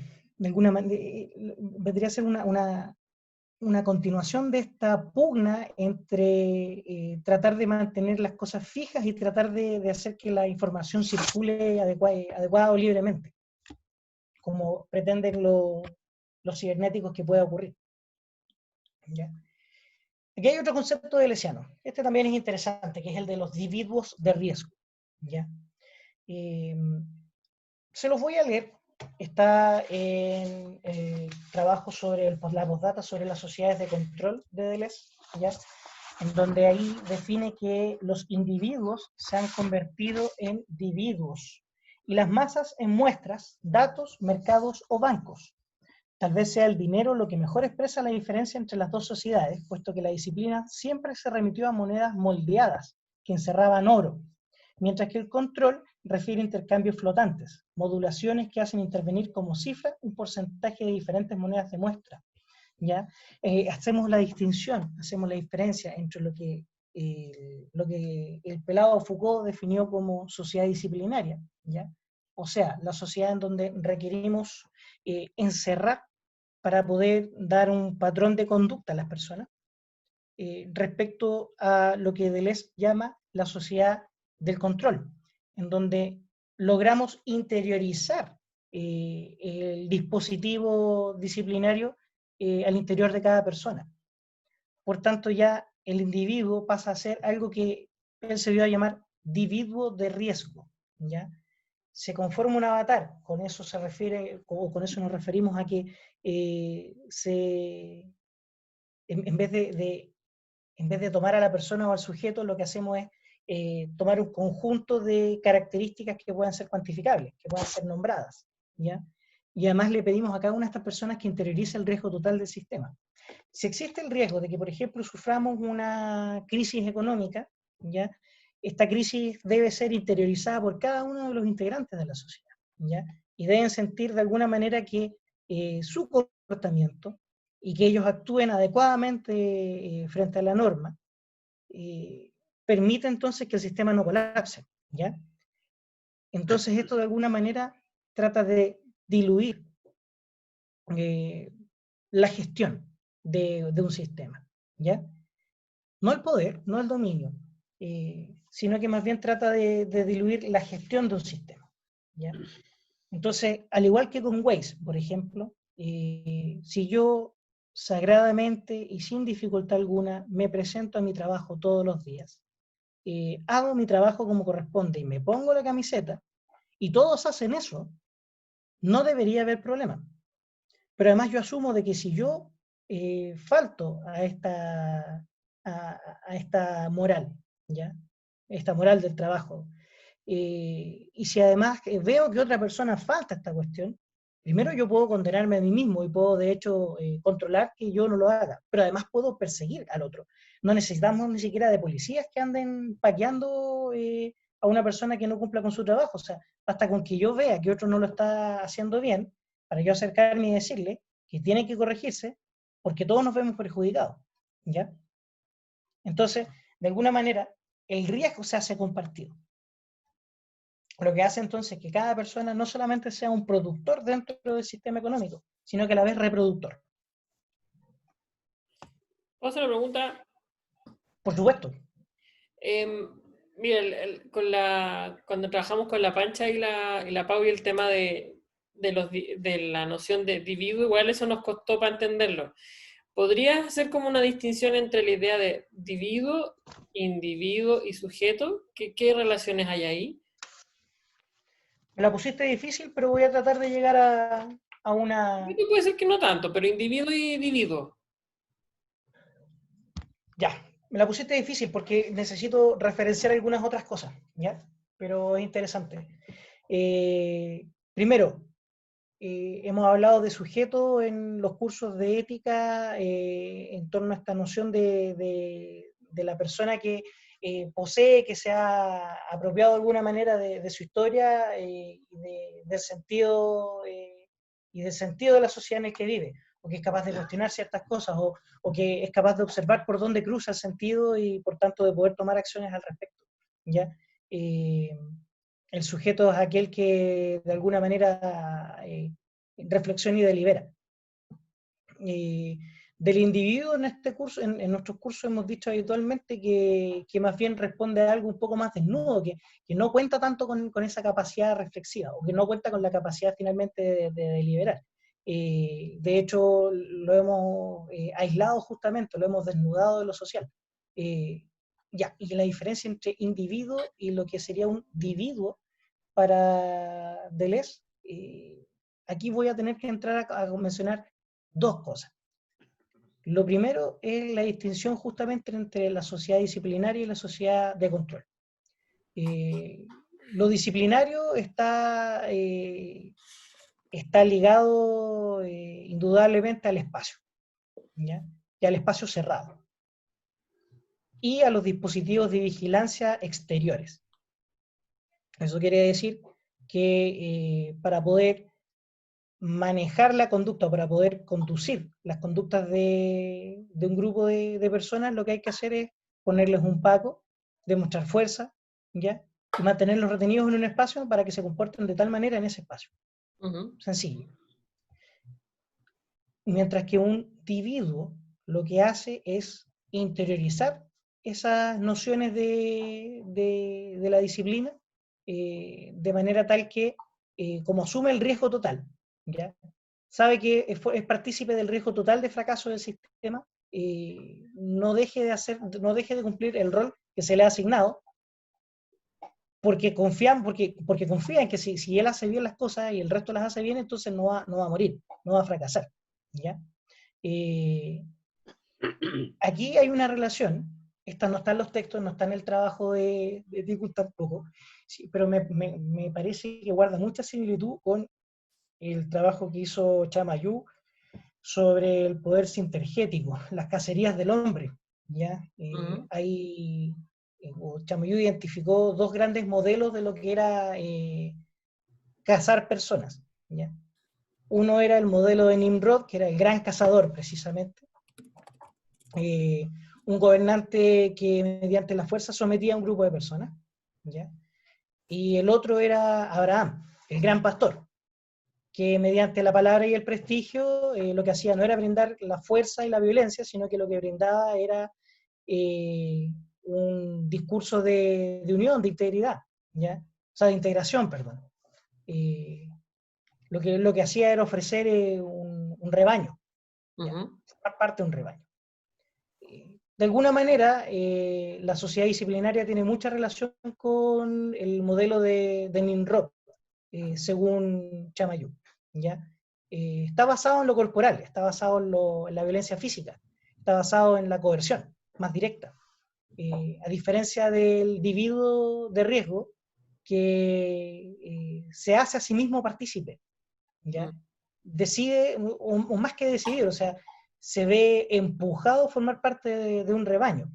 alguna manera, vendría a ser una continuación de esta pugna entre tratar de mantener las cosas fijas y tratar de hacer que la información circule adecuada o libremente, como pretenden los cibernéticos que pueda ocurrir, ¿ya? Aquí hay otro concepto de Lesiano. Este también es interesante, que es el de los individuos de riesgo, ¿ya? Se los voy a leer está en trabajo sobre la postdata sobre las sociedades de control de Deleuze, ¿ya? En donde ahí define que los individuos se han convertido en dividuos y las masas en muestras, datos, mercados o bancos. Tal vez sea el dinero lo que mejor expresa la diferencia entre las dos sociedades, puesto que la disciplina siempre se remitió a monedas moldeadas, que encerraban oro, mientras que el control refiere a intercambios flotantes, modulaciones que hacen intervenir como cifra un porcentaje de diferentes monedas de muestra. ¿Ya? Hacemos la distinción, hacemos la diferencia entre lo que el pelado Foucault definió como sociedad disciplinaria, ¿ya? O sea, la sociedad en donde requerimos encerrar para poder dar un patrón de conducta a las personas, respecto a lo que Deleuze llama la sociedad del control, en donde logramos interiorizar el dispositivo disciplinario al interior de cada persona. Por tanto, ya el individuo pasa a ser algo que él se dio a llamar individuo de riesgo, ¿ya? Se conforma un avatar, con eso se refiere, o con eso nos referimos a que en vez de tomar a la persona o al sujeto, lo que hacemos es tomar un conjunto de características que puedan ser cuantificables, que puedan ser nombradas, ¿ya? Y además le pedimos a cada una de estas personas que interiorice el riesgo total del sistema. Si existe el riesgo de que, por ejemplo, suframos una crisis económica, ¿ya? Esta crisis debe ser interiorizada por cada uno de los integrantes de la sociedad, ¿ya? Y deben sentir de alguna manera que su comportamiento y que ellos actúen adecuadamente frente a la norma, permite entonces que el sistema no colapse, ¿ya? Entonces esto de alguna manera trata de diluir la gestión de un sistema, ¿ya? No el poder, no el dominio, sino que más bien trata de diluir la gestión de un sistema, ¿ya? Entonces, al igual que con Waze, por ejemplo, si yo sagradamente y sin dificultad alguna me presento a mi trabajo todos los días, hago mi trabajo como corresponde y me pongo la camiseta, y todos hacen eso, no debería haber problema. Pero además yo asumo de que si yo falto a esta moral, ¿ya? Esta moral del trabajo, y si además veo que otra persona falta a esta cuestión, primero yo puedo condenarme a mí mismo y puedo de hecho controlar que yo no lo haga, pero además puedo perseguir al otro. No necesitamos ni siquiera de policías que anden paqueando a una persona que no cumpla con su trabajo, o sea, basta con que yo vea que otro no lo está haciendo bien, para yo acercarme y decirle que tiene que corregirse, porque todos nos vemos perjudicados, ¿ya? Entonces, de alguna manera, el riesgo se hace compartido. Lo que hace entonces que cada persona no solamente sea un productor dentro del sistema económico, sino que a la vez reproductor. ¿Puedo hacer una pregunta? Por supuesto. Mira, cuando trabajamos con la Pancha y la Pau y el tema de la noción de individuo, igual eso nos costó para entenderlo. ¿Podrías hacer como una distinción entre la idea de individuo y sujeto? ¿Qué relaciones hay ahí? Me la pusiste difícil, pero voy a tratar de llegar a una... Puede ser que no tanto, pero individuo y individuo. Ya, me la pusiste difícil porque necesito referenciar algunas otras cosas, ¿ya? Pero es interesante. Primero, hemos hablado de sujeto en los cursos de ética en torno a esta noción de la persona que posee, que se ha apropiado de alguna manera de su historia del sentido y del sentido de la sociedad en el que vive, o que es capaz de cuestionar ciertas cosas, o que es capaz de observar por dónde cruza el sentido y por tanto de poder tomar acciones al respecto, ¿ya? El sujeto es aquel que de alguna manera reflexiona y delibera. Del individuo en este curso, en nuestros cursos hemos dicho habitualmente que más bien responde a algo un poco más desnudo, que no cuenta tanto con esa capacidad reflexiva, o que no cuenta con la capacidad finalmente de deliberar. De hecho, lo hemos aislado justamente, lo hemos desnudado de lo social. Ya, y la diferencia entre individuo y lo que sería un dividuo para Deleuze aquí voy a tener que entrar a mencionar dos cosas. Lo primero es la distinción justamente entre la sociedad disciplinaria y la sociedad de control. Lo disciplinario está ligado indudablemente al espacio, ¿ya? Y al espacio cerrado. Y a los dispositivos de vigilancia exteriores. Eso quiere decir que para poder manejar la conducta, para poder conducir las conductas de un grupo de personas, lo que hay que hacer es ponerles un paco, demostrar fuerza, ¿ya? Y mantenerlos retenidos en un espacio para que se comporten de tal manera en ese espacio. Sencillo. Mientras que un individuo lo que hace es interiorizar esas nociones de la disciplina de manera tal que, como asume el riesgo total, ¿ya? Sabe que es partícipe del riesgo total de fracaso del sistema, no deje de cumplir el rol que se le ha asignado, porque confía en que si él hace bien las cosas y el resto las hace bien, entonces no va a morir, no va a fracasar, ¿ya? Aquí hay una relación, esta no está en los textos, no está en el trabajo de Tickle tampoco, sí, pero me parece que guarda mucha similitud con el trabajo que hizo Chamayú sobre el poder sintergético, las cacerías del hombre, ¿ya? Chamayú identificó dos grandes modelos de lo que era cazar personas, ¿ya? Uno era el modelo de Nimrod, que era el gran cazador, precisamente. Un gobernante que mediante la fuerza sometía a un grupo de personas, ¿ya? Y el otro era Abraham, el gran pastor, que mediante la palabra y el prestigio lo que hacía no era brindar la fuerza y la violencia, sino que lo que brindaba era un discurso de unión, de integridad, ¿ya? O sea, de integración, perdón. Lo que hacía era ofrecer un rebaño, formar parte de un rebaño. De alguna manera, la sociedad disciplinaria tiene mucha relación con el modelo de Nimrod, según Chamayú, ¿ya? Está basado en lo corporal, está basado en la violencia física, está basado en la coerción más directa, a diferencia del individuo de riesgo que se hace a sí mismo partícipe, ¿ya? Decide, o más que decidir, o sea, se ve empujado a formar parte de un rebaño,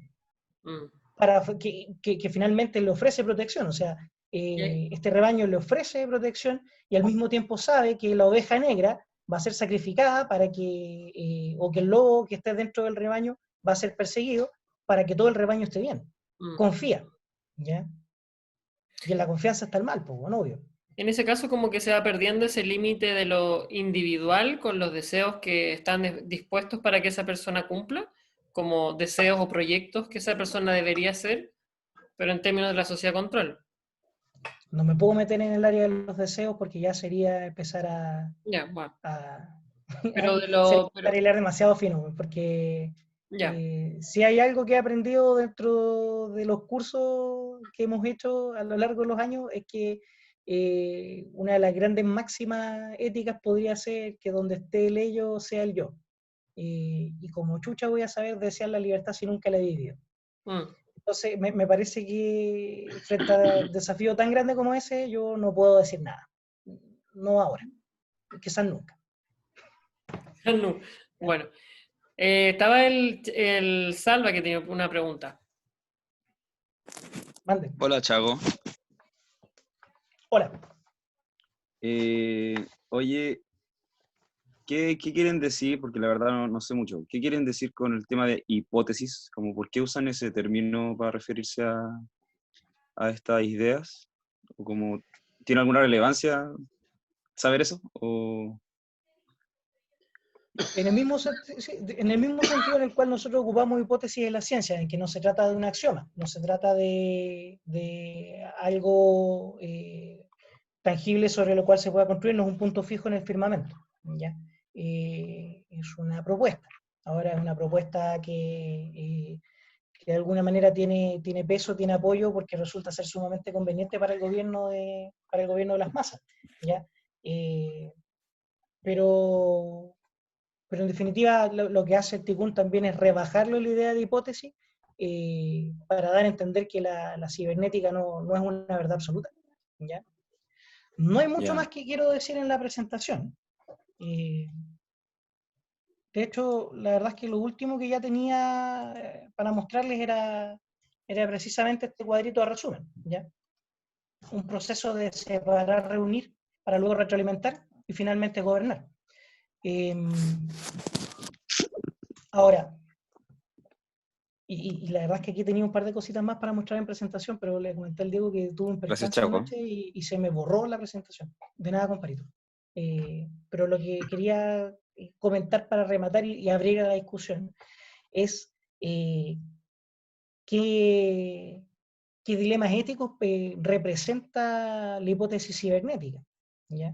para que finalmente le ofrece protección, o sea, este rebaño le ofrece protección y al mismo tiempo sabe que la oveja negra va a ser sacrificada para que, o que el lobo que esté dentro del rebaño va a ser perseguido para que todo el rebaño esté bien. Confía, ¿ya? Y en la confianza está el mal, pues, bueno, obvio. En ese caso como que se va perdiendo ese límite de lo individual con los deseos que están dispuestos para que esa persona cumpla, como deseos o proyectos que esa persona debería hacer, pero en términos de la sociedad control. No me puedo meter en el área de los deseos porque ya sería empezar Ya, bueno. Pero hilar demasiado fino, porque si hay algo que he aprendido dentro de los cursos que hemos hecho a lo largo de los años es que una de las grandes máximas éticas podría ser que donde esté el ello sea el yo. Y como chucha voy a saber desear la libertad si nunca la he vivido. Entonces me parece que frente a un desafío tan grande como ese yo no puedo decir nada. No ahora. Quizás nunca. No. Bueno, estaba el Salva que tenía una pregunta. Mande. Hola, Chago. Hola. Oye, ¿qué quieren decir? Porque la verdad no sé mucho. ¿Qué quieren decir con el tema de hipótesis? Como ¿por qué usan ese término para referirse a estas ideas? ¿O como, ¿tiene alguna relevancia saber eso? ¿O... En el mismo sentido en el cual nosotros ocupamos hipótesis en la ciencia, en que no se trata de un axioma, no se trata de algo tangible sobre lo cual se pueda construir, no es un punto fijo en el firmamento, ¿ya? Es una propuesta. Ahora es una propuesta que de alguna manera tiene peso, tiene apoyo, porque resulta ser sumamente conveniente para el gobierno de las masas, ¿ya? pero en definitiva lo que hace el Tikkun también es rebajarlo la idea de hipótesis para dar a entender que la cibernética no es una verdad absoluta. ¿Ya? No hay mucho Ya. más que quiero decir en la presentación. De hecho, la verdad es que lo último que ya tenía para mostrarles era precisamente este cuadrito de resumen. ¿Ya? Un proceso de separar, reunir, para luego retroalimentar y finalmente gobernar. Ahora, y la verdad es que aquí tenía un par de cositas más para mostrar en presentación, pero le comenté al Diego que tuve un Gracias, percance Chaco. anoche y se me borró la presentación. De nada, comparito. Pero lo que quería comentar para rematar y abrir a la discusión es qué dilemas éticos representa la hipótesis cibernética. ¿Ya?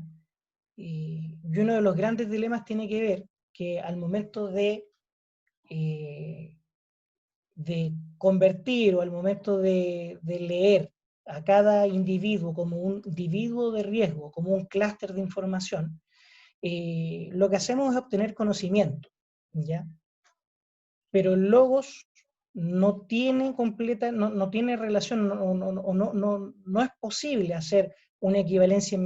Y uno de los grandes dilemas tiene que ver que al momento de convertir o al momento de leer a cada individuo como un individuo de riesgo, como un clúster de información, lo que hacemos es obtener conocimiento, ¿ya? Pero el logos no tiene completa, no tiene relación, no es posible hacer una equivalencia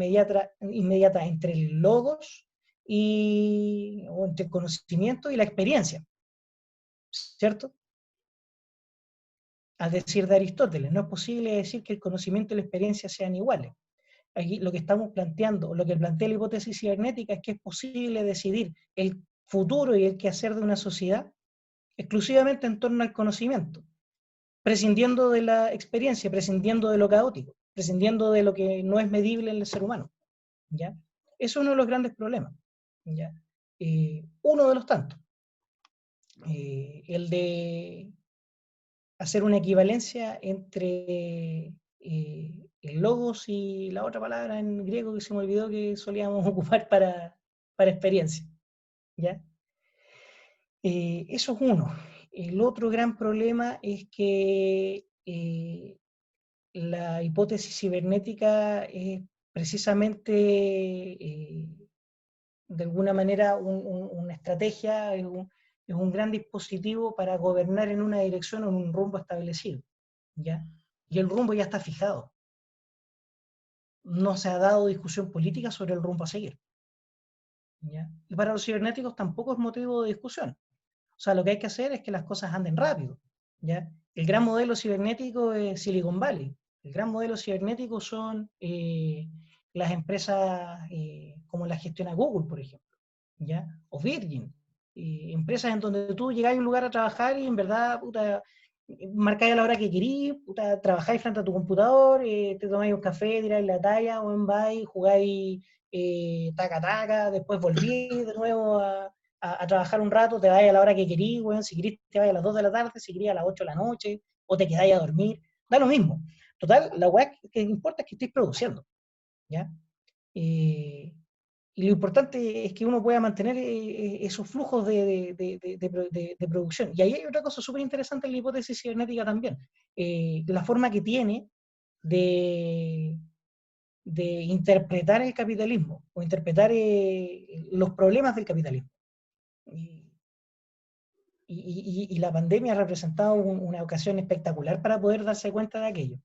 inmediata entre el logos o entre el conocimiento y la experiencia, ¿cierto? A decir de Aristóteles, no es posible decir que el conocimiento y la experiencia sean iguales. Aquí lo que estamos planteando, lo que plantea la hipótesis cibernética es que es posible decidir el futuro y el quehacer de una sociedad exclusivamente en torno al conocimiento, prescindiendo de la experiencia, prescindiendo de lo caótico, prescindiendo de lo que no es medible en el ser humano. ¿Ya? Eso es uno de los grandes problemas. ¿Ya? Uno de los tantos. El de hacer una equivalencia entre el logos y la otra palabra en griego que se me olvidó que solíamos ocupar para experiencia. ¿Ya? Eso es uno. El otro gran problema es que la hipótesis cibernética es precisamente, de alguna manera, una estrategia, es un gran dispositivo para gobernar en una dirección o en un rumbo establecido. ¿Ya? Y el rumbo ya está fijado. No se ha dado discusión política sobre el rumbo a seguir. ¿Ya? Y para los cibernéticos tampoco es motivo de discusión. O sea, lo que hay que hacer es que las cosas anden rápido. ¿Ya? El gran modelo cibernético es Silicon Valley. El gran modelo cibernético son las empresas como la gestiona Google, por ejemplo, ¿ya? O Virgin. Empresas en donde tú llegáis a un lugar a trabajar y en verdad, puta, marcáis a la hora que querís, puta, trabajáis frente a tu computador, te tomáis un café, tiráis la talla, o en vais, jugáis taca-taca, después volvís de nuevo a trabajar un rato, te vais a la hora que querís, bueno, si querís te vais a las 2 de la tarde, si querís a las 8 de la noche, o te quedáis a dormir, da lo mismo. Total, la weá que importa es que estéis produciendo, ¿ya? Y lo importante es que uno pueda mantener esos flujos de producción. Y ahí hay otra cosa súper interesante en la hipótesis cibernética también. La forma que tiene de interpretar el capitalismo o interpretar los problemas del capitalismo. Y la pandemia ha representado una ocasión espectacular para poder darse cuenta de aquello.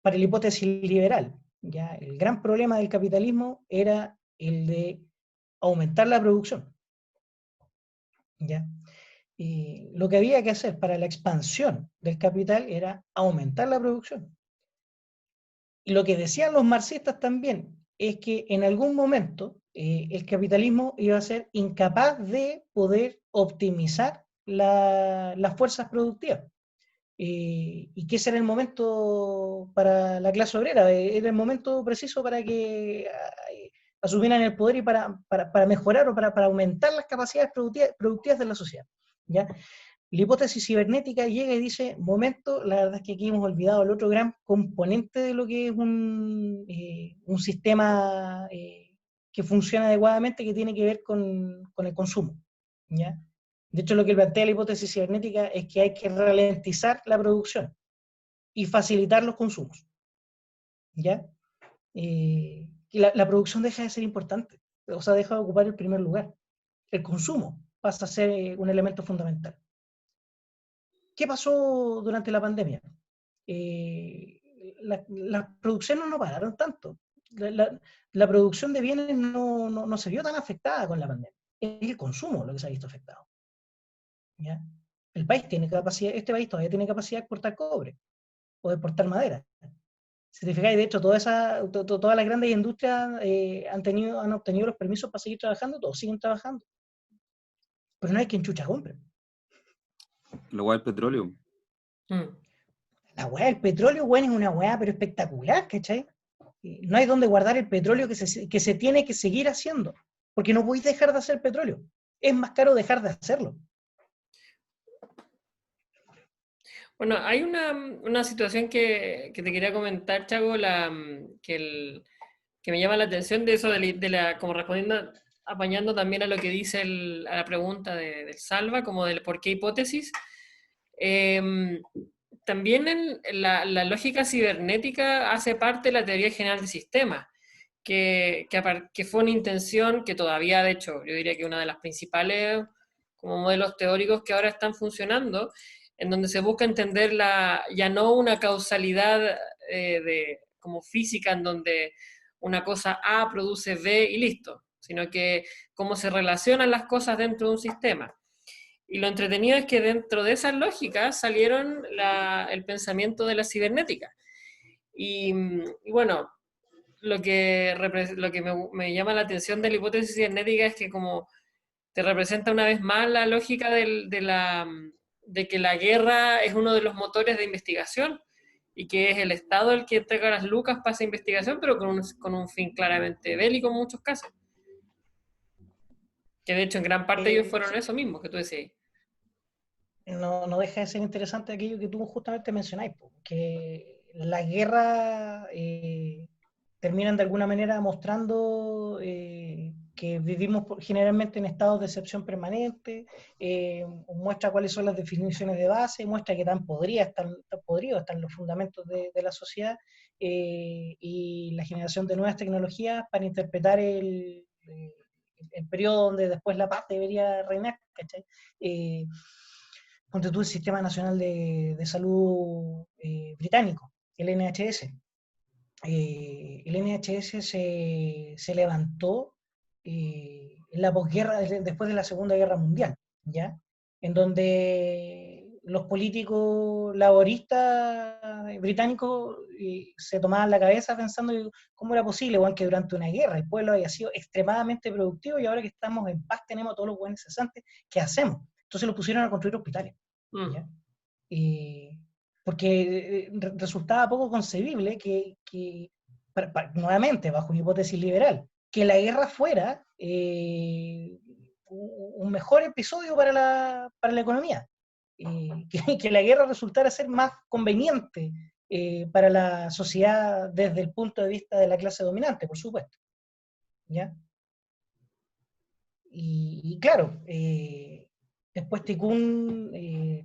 Para la hipótesis liberal, ¿ya? El gran problema del capitalismo era el de aumentar la producción. ¿Ya? Lo que había que hacer para la expansión del capital era aumentar la producción. Y lo que decían los marxistas también es que en algún momento el capitalismo iba a ser incapaz de poder optimizar las fuerzas productivas. Y que ese era el momento para la clase obrera, era el momento preciso para que asumieran el poder y para mejorar o para aumentar las capacidades productivas de la sociedad. ¿Ya? La hipótesis cibernética llega y dice, momento, la verdad es que aquí hemos olvidado el otro gran componente de lo que es un sistema que funciona adecuadamente, que tiene que ver con el consumo. ¿Ya? De hecho, lo que plantea la hipótesis cibernética es que hay que ralentizar la producción y facilitar los consumos. ¿Ya? Que la producción deja de ser importante, o sea, deja de ocupar el primer lugar. El consumo pasa a ser un elemento fundamental. ¿Qué pasó durante la pandemia? Las producciones no pararon tanto. La producción de bienes no se vio tan afectada con la pandemia. Es el consumo lo que se ha visto afectado. ¿Ya? El país tiene capacidad, este país todavía tiene capacidad de exportar cobre o de exportar madera. Si te fijáis, de hecho, todas las grandes industrias han obtenido los permisos para seguir trabajando, todos siguen trabajando. Pero no hay quien chucha compre. Lo guay del petróleo. La weá del petróleo, weón, es una weá, pero espectacular, ¿cachai? No hay donde guardar el petróleo que se tiene que seguir haciendo, porque no podéis dejar de hacer petróleo. Es más caro dejar de hacerlo. Bueno, hay una situación que te quería comentar, Chago, que me llama la atención de eso, como respondiendo, apañando también a lo que dice a la pregunta del Salva, como del por qué hipótesis. También en la lógica cibernética hace parte de la teoría general de sistemas, que fue una intención que todavía, de hecho, yo diría que una de las principales como modelos teóricos que ahora están funcionando, en donde se busca entender ya no una causalidad como física, en donde una cosa A produce B y listo, sino que cómo se relacionan las cosas dentro de un sistema. Y lo entretenido es que dentro de esas lógicas salieron el pensamiento de la cibernética. Y bueno, lo que me llama la atención de la hipótesis cibernética es que como te representa una vez más la lógica de que la guerra es uno de los motores de investigación y que es el Estado el que entrega las lucas para esa investigación, pero con un fin claramente bélico en muchos casos. Que de hecho en gran parte ellos fueron eso mismo que tú decías. No deja de ser interesante aquello que tú justamente mencionáis, que las guerras terminan de alguna manera mostrando que vivimos generalmente en estados de excepción permanente, muestra cuáles son las definiciones de base, muestra que tan podridos están los fundamentos de la sociedad y la generación de nuevas tecnologías para interpretar el periodo donde después la paz debería reinar, ¿cachai? Ponte tú el Sistema Nacional de Salud británico, el NHS. El NHS se levantó en la posguerra, después de la Segunda Guerra Mundial, ¿ya? En donde los políticos laboristas británicos se tomaban la cabeza pensando cómo era posible, bueno, que durante una guerra el pueblo haya sido extremadamente productivo y ahora que estamos en paz tenemos todos los buenos cesantes, ¿qué hacemos? Entonces lo pusieron a construir hospitales, ¿ya? Porque resultaba poco concebible que nuevamente, bajo una hipótesis liberal, que la guerra fuera un mejor episodio para la economía, que la guerra resultara ser más conveniente para la sociedad desde el punto de vista de la clase dominante, por supuesto. ¿Ya? Y claro, después Tikkun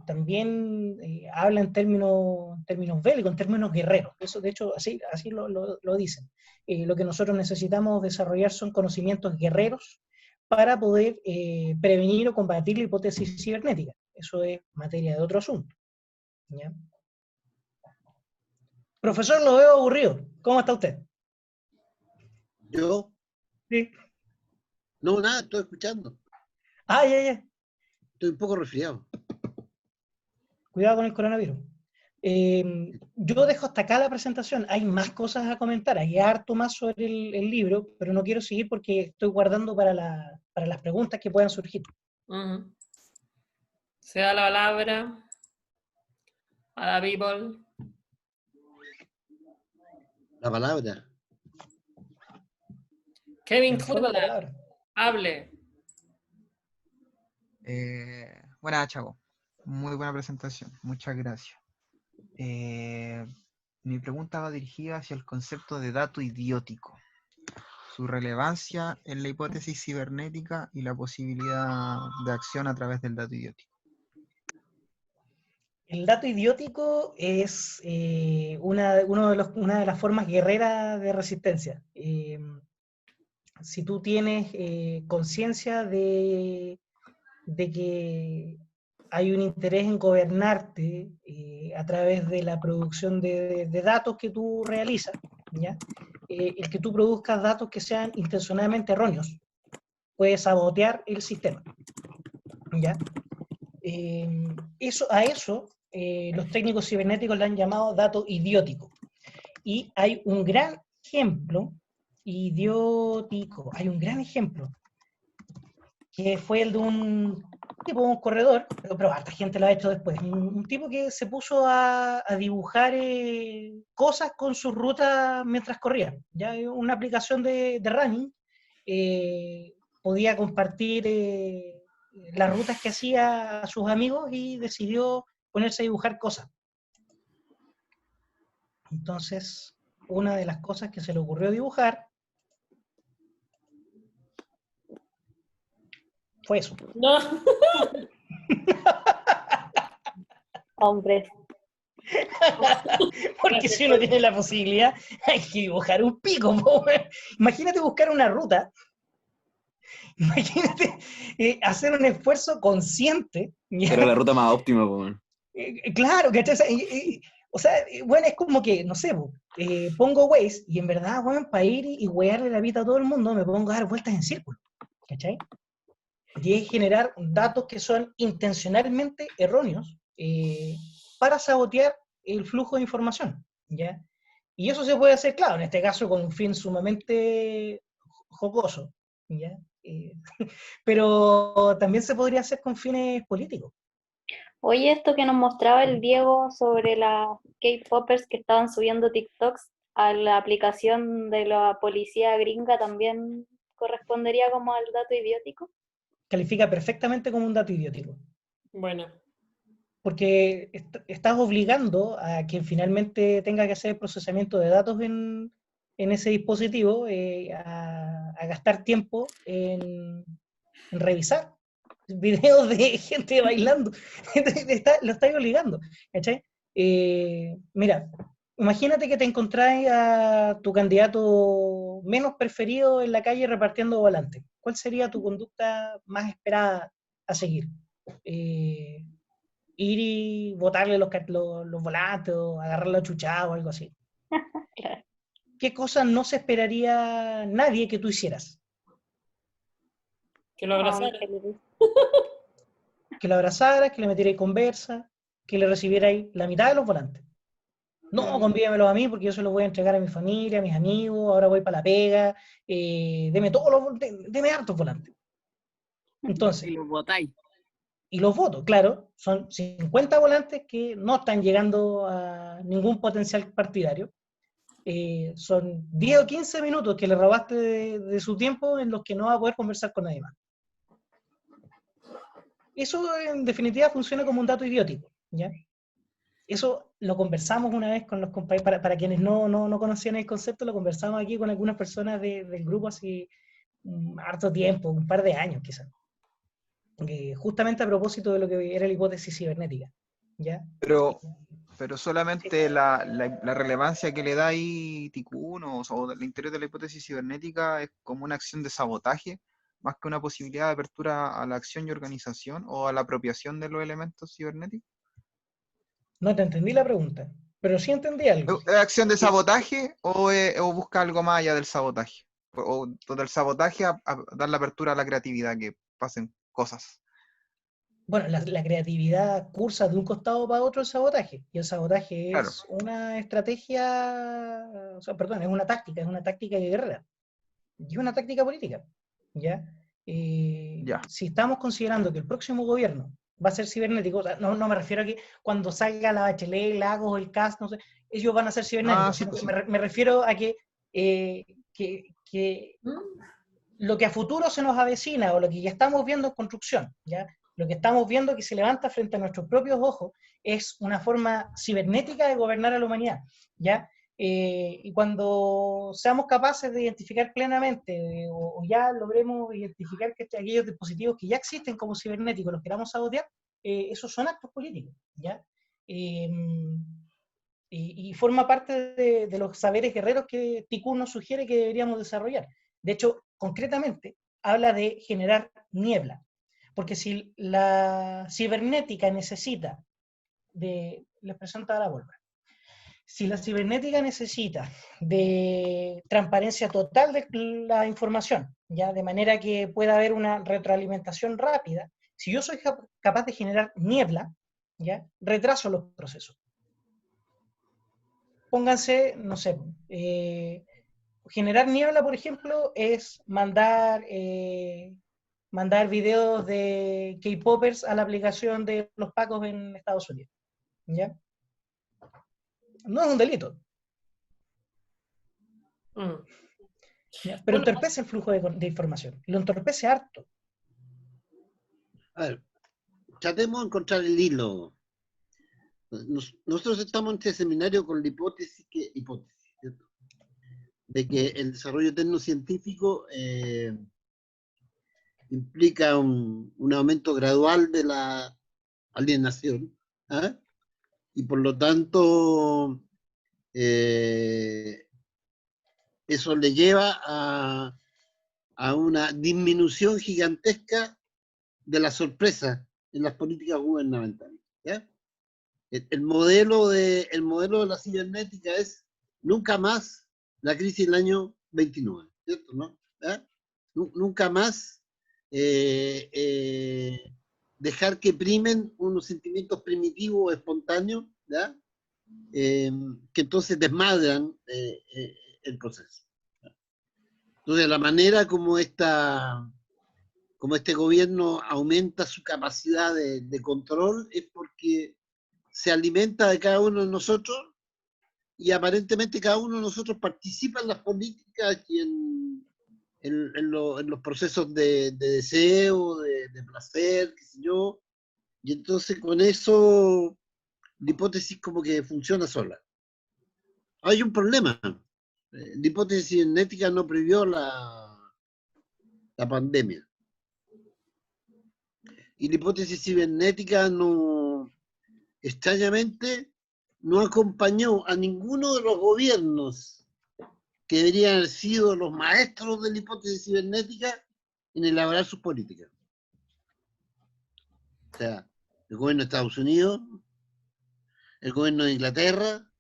también habla en términos bélicos, en términos guerreros. Eso, de hecho, así lo dicen. Lo que nosotros necesitamos desarrollar son conocimientos guerreros para poder prevenir o combatir la hipótesis cibernética. Eso es materia de otro asunto. ¿Ya? Profesor, lo veo aburrido. ¿Cómo está usted? ¿Yo? Sí. No, nada, estoy escuchando. Ah, ya. Estoy un poco resfriado. Cuidado con el coronavirus. Yo dejo hasta acá la presentación. Hay más cosas a comentar, hay harto más sobre el libro, pero no quiero seguir porque estoy guardando para las preguntas que puedan surgir. Se da la palabra a la people. La palabra. Kevin Curvada, hable. Buenas, Chago. Muy buena presentación. Muchas gracias. Mi pregunta va dirigida hacia el concepto de dato idiótico, su relevancia en la hipótesis cibernética y la posibilidad de acción a través del dato idiótico. El dato idiótico es una de las formas guerreras de resistencia. Si tú tienes conciencia de que hay un interés en gobernarte a través de la producción de datos que tú realizas, ¿ya? El que tú produzcas datos que sean intencionalmente erróneos puede sabotear el sistema, ¿ya? A eso los técnicos cibernéticos le han llamado dato idiótico. Y hay un gran ejemplo, hay un gran ejemplo, que fue el de un tipo, un corredor, pero harta gente lo ha hecho después, un tipo que se puso a dibujar cosas con sus rutas mientras corría, ya una aplicación de running, podía compartir las rutas que hacía a sus amigos y decidió ponerse a dibujar cosas. Entonces, una de las cosas que se le ocurrió dibujar fue eso. No, Hombres. Porque Gracias, si uno Jorge. tiene la posibilidad, hay que dibujar un pico. Po. Imagínate buscar una ruta, imagínate hacer un esfuerzo consciente. ¿Ya? Era la ruta más óptima, po, weón. Claro, ¿cachai? O sea, bueno, es como que, no sé, po, pongo Waze y en verdad, bueno, para ir y wearle la vida a todo el mundo, me pongo a dar vueltas en círculo, ¿cachai? Y es generar datos que son intencionalmente erróneos para sabotear el flujo de información, ¿ya? Y eso se puede hacer, claro, en este caso con un fin sumamente jocoso, ¿ya? Pero también se podría hacer con fines políticos. Oye, esto que nos mostraba el Diego sobre las K-popers que estaban subiendo TikToks a la aplicación de la policía gringa, ¿también correspondería como al dato idiótico? Califica perfectamente como un dato idiótico. Bueno, Porque estás obligando a quien finalmente tenga que hacer el procesamiento de datos en ese dispositivo a gastar tiempo en revisar videos de gente bailando. Lo estáis obligando, ¿cachai? Mira, imagínate que te encontráis a tu candidato menos preferido en la calle repartiendo volantes. ¿Cuál sería tu conducta más esperada a seguir? Ir y botarle los volantes o agarrarlo a chuchado o algo así. Claro. ¿Qué cosas no se esperaría nadie que tú hicieras? que lo abrazara. Que lo abrazaras, que le metierais conversa, que le recibierais la mitad de los volantes. No, convídamelos a mí porque yo se los voy a entregar a mi familia, a mis amigos, ahora voy para la pega, deme hartos volantes. Entonces, Y lo botáis. y los votos, claro, son 50 volantes que no están llegando a ningún potencial partidario. Son 10 o 15 minutos que le robaste de su tiempo en los que no va a poder conversar con nadie más. Eso en definitiva funciona como un dato idiótico, ¿ya? Eso lo conversamos una vez con los compañeros, para quienes no conocían el concepto, lo conversamos aquí con algunas personas del grupo hace harto tiempo, un par de años quizás. Justamente a propósito de lo que era la hipótesis cibernética, ¿ya? Pero solamente la relevancia que le da ahí Tikkun o del interior de la hipótesis cibernética es como una acción de sabotaje, más que una posibilidad de apertura a la acción y organización o a la apropiación de los elementos cibernéticos. No te entendí la pregunta, pero sí entendí algo. ¿Es acción de sabotaje o busca algo más allá del sabotaje? O del sabotaje a dar la apertura a la creatividad, que pasen cosas. Bueno, la creatividad cursa de un costado para otro el sabotaje, y el sabotaje Claro. es una estrategia, o sea, perdón, es una táctica de guerra, y es una táctica política, ¿ya? Ya. Si estamos considerando que el próximo gobierno va a ser cibernético, o sea, no me refiero a que cuando salga la Bachelet, Lagos, el CAS, no sé, ellos van a ser cibernéticos, sí, sino sí. que me refiero a que lo que a futuro se nos avecina o lo que ya estamos viendo en construcción, ¿ya? Lo que estamos viendo que se levanta frente a nuestros propios ojos es una forma cibernética de gobernar a la humanidad, ¿ya? Y cuando seamos capaces de identificar plenamente o ya logremos identificar que aquellos dispositivos que ya existen como cibernéticos los queramos sabotear, esos son actos políticos, ¿ya? y forma parte de los saberes guerreros que Tikkun nos sugiere que deberíamos desarrollar. De hecho, concretamente, habla de generar niebla, porque si la cibernética necesita les presento a la Volva. Si la cibernética necesita de transparencia total de la información, ya de manera que pueda haber una retroalimentación rápida, si yo soy capaz de generar niebla, ya retraso los procesos. Pónganse, no sé, generar niebla, por ejemplo, es mandar videos de K-popers a la aplicación de los pacos en Estados Unidos, ¿ya? No es un delito. ¿Ya? Pero Bueno, entorpece el flujo de información. Lo entorpece harto. A ver, tratemos de encontrar el hilo. Nosotros estamos en este seminario con la hipótesis, ¿cierto? De que el desarrollo tecnocientífico implica un aumento gradual de la alienación, ¿ah? Y por lo tanto eso le lleva a una disminución gigantesca de la sorpresa en las políticas gubernamentales, ¿ya? El modelo de la cibernética es nunca más la crisis del año 29, ¿cierto? ¿No? ¿Ah? Nunca más dejar que primen unos sentimientos primitivos, espontáneos, ¿ya? Que entonces desmadran el proceso. Entonces, la manera como este gobierno aumenta su capacidad de control es porque se alimenta de cada uno de nosotros y aparentemente cada uno de nosotros participa en las políticas y en los procesos de deseo, de placer, qué sé yo, y entonces con eso la hipótesis como que funciona sola. Hay un problema. La hipótesis cibernética no previó la pandemia. Y la hipótesis cibernética extrañamente, no acompañó a ninguno de los gobiernos que deberían haber sido los maestros de la hipótesis cibernética en elaborar sus políticas. O sea, el gobierno de Estados Unidos, el gobierno de Inglaterra,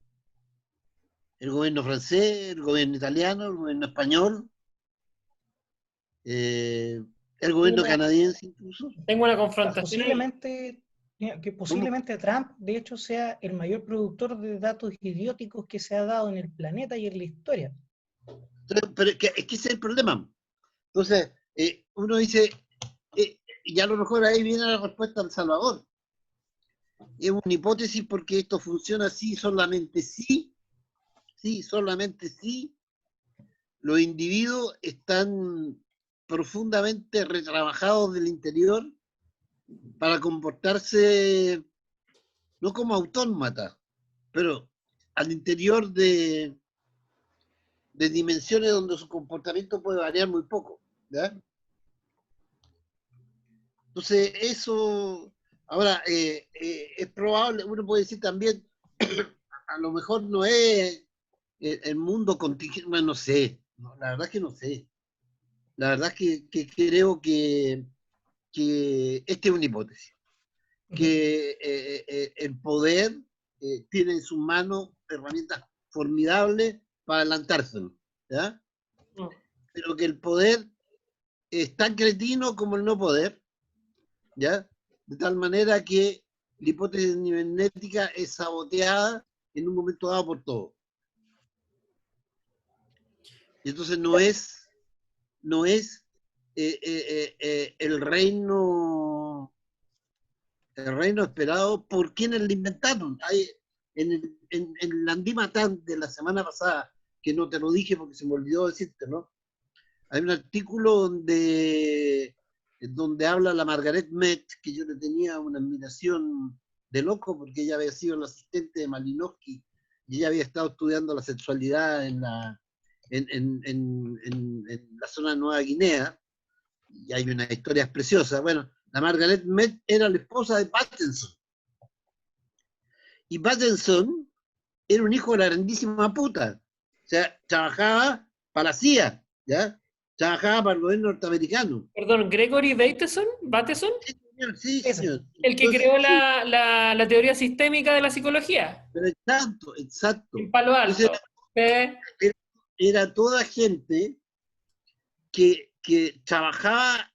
el gobierno francés, el gobierno italiano, el gobierno español, el gobierno canadiense incluso. Tengo una confrontación. Posiblemente Trump, de hecho, sea el mayor productor de datos idióticos que se ha dado en el planeta y en la historia. Pero es que ese es el problema. Entonces, uno dice, y a lo mejor ahí viene la respuesta al Salvador. Es una hipótesis porque esto funciona así, solamente sí, solamente sí, los individuos están profundamente retrabajados del interior para comportarse no como autómatas, pero al interior de dimensiones donde su comportamiento puede variar muy poco, ¿ya? Entonces, eso, ahora, es probable, uno puede decir también, a lo mejor no es el mundo contingente, bueno, no sé, no, la verdad es que no sé. La verdad es que creo que esta es una hipótesis, que el poder tiene en sus manos herramientas formidables para adelantárselo, ¿ya? Pero que el poder es tan cretino como el no poder, ¿ya? De tal manera que la hipótesis cibernética es saboteada en un momento dado por todo. Y entonces no es el reino esperado por quienes lo inventaron. Hay, en el Landimatán de la semana pasada, que no te lo dije porque se me olvidó decirte, ¿no? Hay un artículo donde habla la Margaret Mead, que yo le tenía una admiración de loco porque ella había sido la asistente de Malinowski y ella había estado estudiando la sexualidad en la zona de Nueva Guinea, y hay unas historias preciosas. Bueno, la Margaret Mead era la esposa de Patterson. Y Patterson era un hijo de la grandísima puta. O sea, trabajaba para la CIA, ¿ya? Trabajaba para el gobierno norteamericano. Perdón, Gregory Bateson, Sí, señor, sí, Ese. señor. el que Entonces, creó la teoría sistémica de la psicología pero exacto, en exacto. Palo Entonces, Alto. ¿Ve? era toda gente que trabajaba,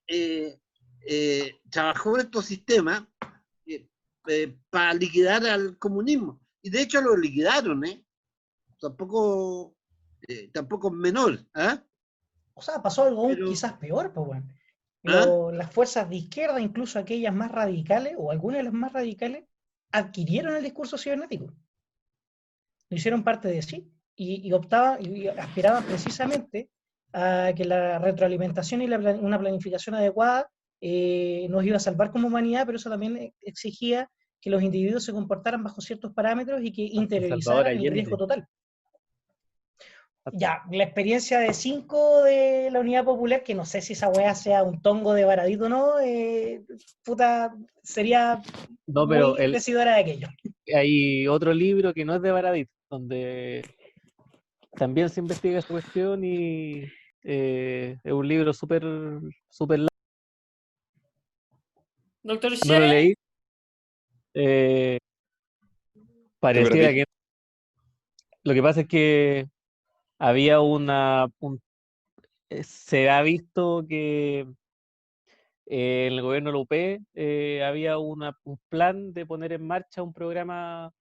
trabajó en estos sistemas para liquidar al comunismo. Y de hecho lo liquidaron, ¿eh? Tampoco es menor, ¿ah? O sea, pasó algo aún Pero, quizás peor, pues, bueno. ¿ah? Las fuerzas de izquierda, incluso aquellas más radicales, o algunas de las más radicales, adquirieron el discurso cibernético. Lo hicieron parte de sí. Y optaban y aspiraban precisamente a que la retroalimentación y una planificación adecuada nos iba a salvar como humanidad, pero eso también exigía que los individuos se comportaran bajo ciertos parámetros y que Salvador interiorizaran el riesgo Allende. total. Ya, la experiencia de 5 de la Unidad Popular, que no sé si esa weá sea un tongo de Baradit o no, puta, sería No, pero muy decidora de aquello. hay otro libro que no es de Baradit, donde también se investiga esta cuestión y es un libro súper largo. Doctor No lo Shea, leí. Pareciera perdí. que lo que pasa es que había se ha visto que en el gobierno de la UP había un plan de poner en marcha un programa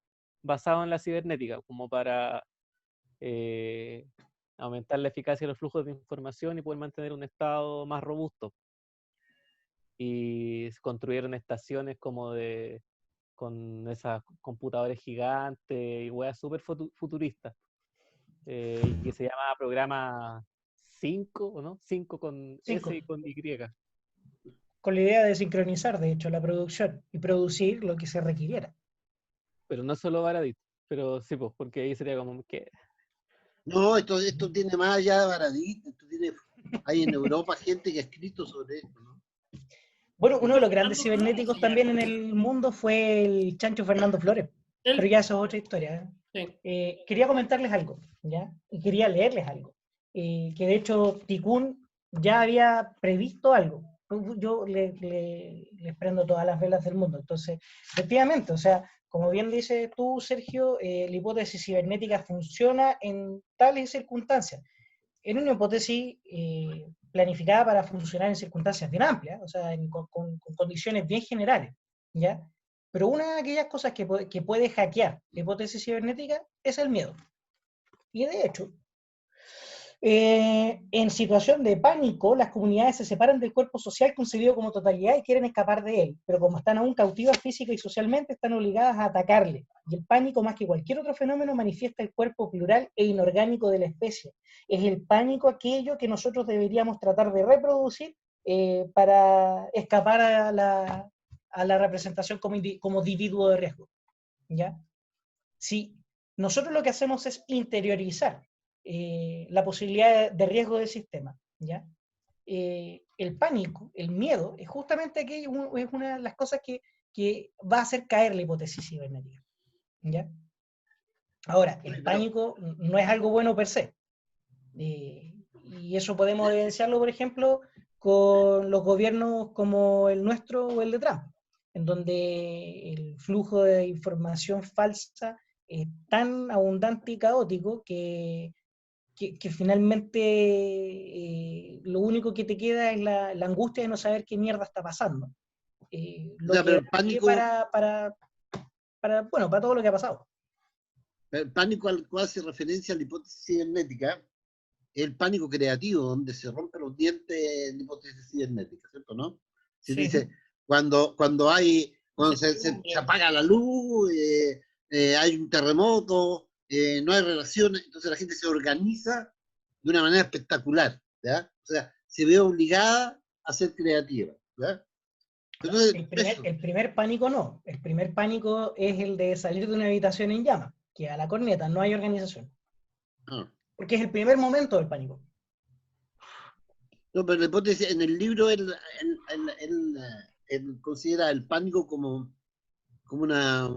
basado en la cibernética, como para aumentar la eficacia de los flujos de información y poder mantener un estado más robusto. Y se construyeron estaciones con esas computadores gigantes y weas súper futuristas, que se llama programa 5, ¿o no? 5 con 5. S y con Y. Con la idea de sincronizar, de hecho, la producción y producir lo que se requiriera. Pero no solo Baradit, pero sí, pues, porque ahí sería como que... No, esto tiene más allá de Baradit, hay en Europa gente que ha escrito sobre esto, ¿no? Bueno, uno de los grandes cibernéticos también en el mundo fue el Chancho Fernando Flores, pero ya eso es otra historia. sí. Quería comentarles algo, ¿ya? Y quería leerles algo, que de hecho Tikkun ya había previsto algo. Yo les prendo todas las velas del mundo, entonces, efectivamente, o sea, como bien dices tú, Sergio, la hipótesis cibernética funciona en tales circunstancias. En una hipótesis planificada para funcionar en circunstancias bien amplias, o sea, con condiciones bien generales, ¿ya? Pero una de aquellas cosas que puede hackear la hipótesis cibernética es el miedo. Y de hecho, en situación de pánico, las comunidades se separan del cuerpo social concebido como totalidad y quieren escapar de él, pero como están aún cautivas física y socialmente, están obligadas a atacarle. Y el pánico, más que cualquier otro fenómeno, manifiesta el cuerpo plural e inorgánico de la especie. Es el pánico aquello que nosotros deberíamos tratar de reproducir para escapar a la representación como individuo de riesgo, ¿ya? Si nosotros lo que hacemos es interiorizar la posibilidad de riesgo del sistema, ¿ya? El pánico, el miedo, es justamente aquello, es una de las cosas que va a hacer caer la hipótesis cibernética, ¿ya? Ahora, el pánico no es algo bueno per se, y eso podemos evidenciarlo, por ejemplo, con los gobiernos como el nuestro o el de Trump, en donde el flujo de información falsa es tan abundante y caótico que finalmente lo único que te queda es la angustia de no saber qué mierda está pasando. Lo O sea, que pero el pánico, bueno, para todo lo que ha pasado. el pánico al cual hace referencia a la hipótesis cibernética es el pánico creativo, donde se rompen los dientes en la hipótesis cibernética, ¿cierto? ¿No? Se Sí. dice, cuando se apaga la luz, hay un terremoto, no hay relaciones, entonces la gente se organiza de una manera espectacular, ¿ya? O sea, se ve obligada a ser creativa, ¿ya? Entonces, El primer pánico no. El primer pánico es el de salir de una habitación en llamas, que a la corneta no hay organización. Porque es el primer momento del pánico. No, pero la hipótesis, en el libro él considera el pánico como una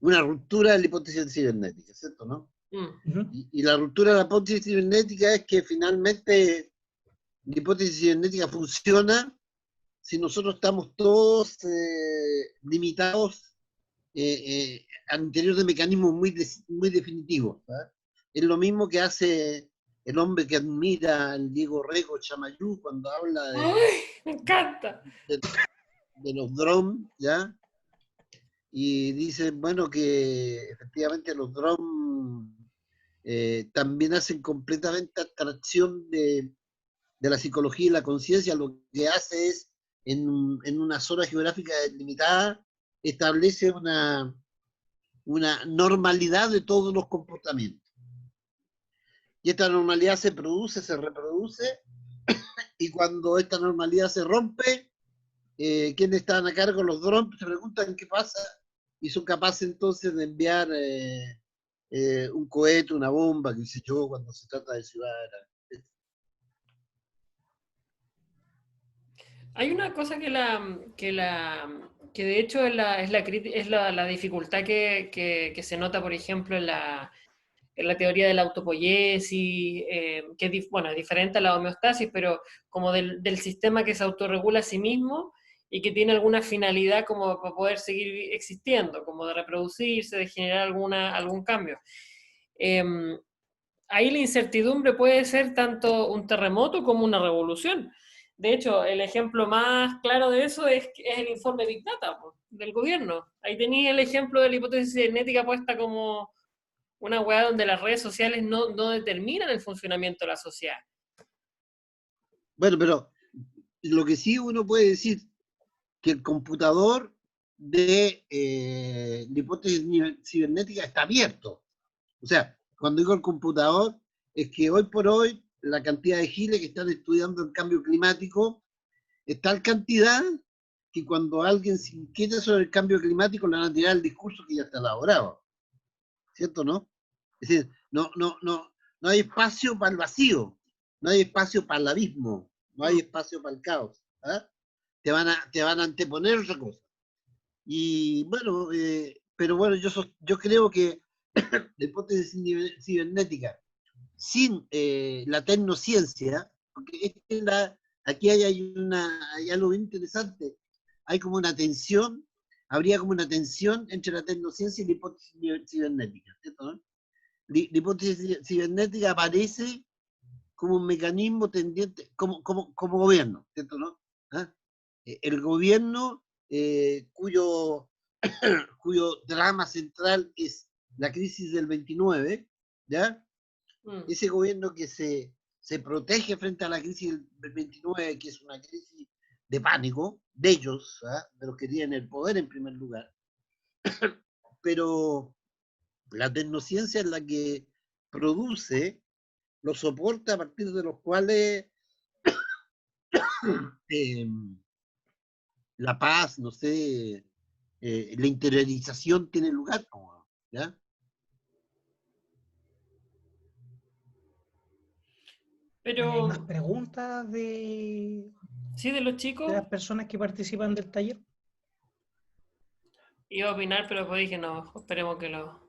una ruptura de la hipótesis cibernética, ¿cierto? ¿No? Mm. Y la ruptura de la hipótesis cibernética es que finalmente la hipótesis cibernética funciona si nosotros estamos todos limitados al interior de mecanismos muy definitivos. ¿Verdad? Es lo mismo que hace el hombre que admira al Diego Rego Chamayú cuando habla ¡Ay, me encanta! de los drones, ¿ya? Y dice, bueno, que efectivamente los drones también hacen completamente abstracción de la psicología y la conciencia. Lo que hace es, en una zona geográfica delimitada, establece una normalidad de todos los comportamientos. Y esta normalidad se produce, se reproduce, y cuando esta normalidad se rompe, quienes estaban a cargo, los drones, se preguntan qué pasa, y son capaces entonces de enviar un cohete, una bomba, qué sé yo, cuando se trata de ciudades. Hay una cosa que de hecho es la dificultad que se nota, por ejemplo, en la teoría de la autopoiesis, que es, bueno, es diferente a la homeostasis, pero como del sistema que se autorregula a sí mismo y que tiene alguna finalidad como para poder seguir existiendo, como de reproducirse, de generar algún cambio. Ahí la incertidumbre puede ser tanto un terremoto como una revolución. De hecho, el ejemplo más claro de eso es el informe Big Data del gobierno. Ahí tenía el ejemplo de la hipótesis cibernética puesta como una weá donde las redes sociales no determinan el funcionamiento de la sociedad. Bueno, pero lo que sí uno puede decir, que el computador de la hipótesis cibernética está abierto. O sea, cuando digo el computador, es que hoy por hoy la cantidad de giles que están estudiando el cambio climático es tal cantidad que cuando alguien se inquieta sobre el cambio climático le van a tirar el discurso que ya está elaborado. ¿Cierto, no? Es decir, no hay espacio para el vacío, no hay espacio para el abismo, no hay espacio para el caos. ¿Ah? Te van a anteponer otra cosa. Y bueno, pero bueno, yo creo que la hipótesis cibernética sin la tecnociencia, porque aquí hay algo bien interesante, hay como una tensión, habría como una tensión entre la tecnociencia y la hipótesis cibernética, ¿cierto? ¿No? La hipótesis cibernética aparece como un mecanismo tendiente, como gobierno, ¿cierto? ¿No? ¿Ah? El gobierno cuyo drama central es la crisis del 29, ¿ya? Ese gobierno que se protege frente a la crisis del 29, que es una crisis de pánico, de ellos, ¿ah? De los que tienen el poder en primer lugar, pero la tecnociencia es la que produce los soportes a partir de los cuales la paz, no sé, la interiorización tiene lugar, ¿ya? Pero, ¿Hay más preguntas sí, de los chicos, de las personas que participan del taller? iba a opinar, pero después dije, no, esperemos que lo...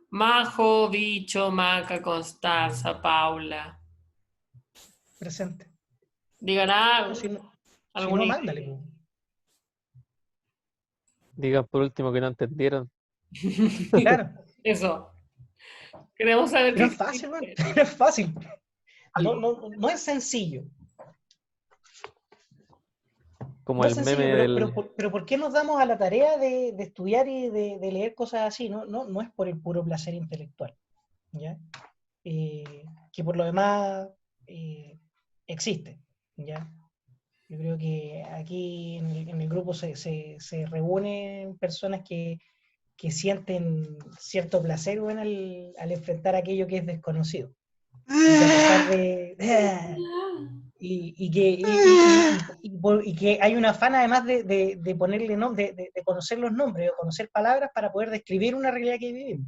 Majo, Bicho, Maca, Constanza, Paula. Presente. Digan algo. Si no, alguna mándale. idea. Digan por último que no entendieron. Claro. Eso. Queremos saber Pero qué es fácil, man. Es fácil. No es sencillo. Como No el es sencillo, meme pero ¿por qué nos damos a la tarea de estudiar y de leer cosas así? No es por el puro placer intelectual, ¿ya? Que por lo demás existe, ¿ya? Yo creo que aquí en el grupo se reúnen personas que sienten cierto placer, bueno, al enfrentar aquello que es desconocido. Y que a pesar de... y que hay un afán además de ponerle nombre, de conocer los nombres, de conocer palabras para poder describir una realidad que vivimos.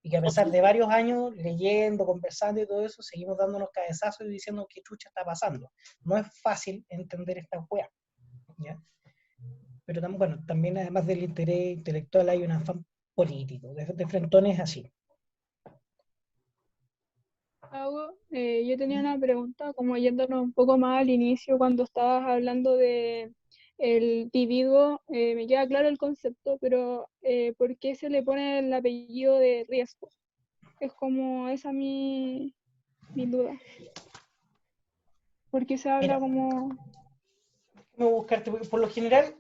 Y que a pesar de varios años leyendo, conversando y todo eso, seguimos dándonos cabezazos y diciendo qué chucha está pasando. No es fácil entender esta weá, ¿ya? Pero bueno, también además del interés intelectual hay un afán políticos, de frentones así. Yo tenía una pregunta, como yéndonos un poco más al inicio, cuando estabas hablando de el individuo, me queda claro el concepto, pero ¿por qué se le pone el apellido de riesgo? Es como esa mi duda. ¿Por qué se habla Mira, como...? déjame buscarte, porque por lo general,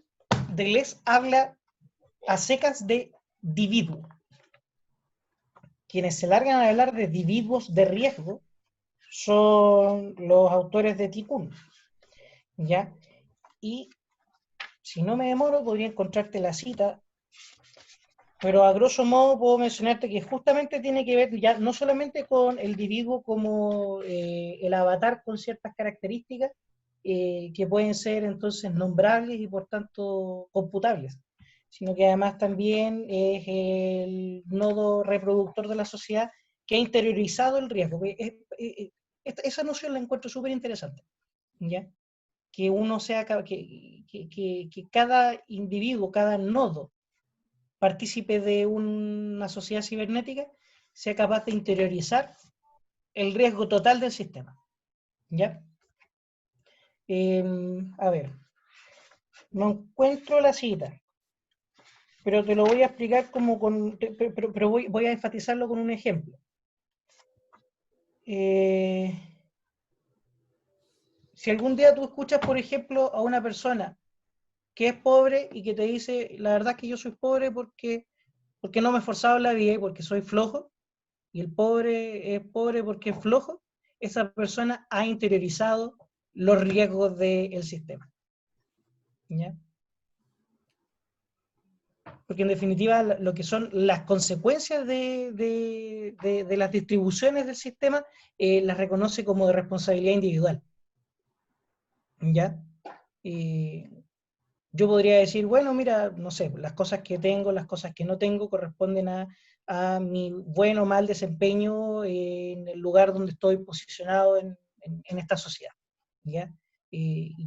Deleuze habla a secas de individuo. Quienes se largan a hablar de individuos de riesgo son los autores de Tikkun, ¿ya? Y si no me demoro, podría encontrarte la cita, pero a grosso modo puedo mencionarte que justamente tiene que ver ya no solamente con el individuo como el avatar con ciertas características que pueden ser entonces nombrables y por tanto computables, sino que además también es el nodo reproductor de la sociedad que ha interiorizado el riesgo. Esa noción la encuentro súper interesante, ¿ya? Que uno sea, que cada individuo, cada nodo partícipe de una sociedad cibernética sea capaz de interiorizar el riesgo total del sistema, ¿ya? A ver, no encuentro la cita, pero te lo voy a explicar como pero voy a enfatizarlo con un ejemplo. Si algún día tú escuchas, por ejemplo, a una persona que es pobre y que te dice, la verdad es que yo soy pobre porque no me he esforzado en la vida y porque soy flojo, y el pobre es pobre porque es flojo, esa persona ha interiorizado los riesgos del sistema, ¿ya? Porque en definitiva lo que son las consecuencias de las distribuciones del sistema las reconoce como de responsabilidad individual, ¿ya? Yo podría decir, bueno, mira, no sé, las cosas que tengo, las cosas que no tengo corresponden a mi buen o mal desempeño en el lugar donde estoy posicionado en esta sociedad, ¿ya?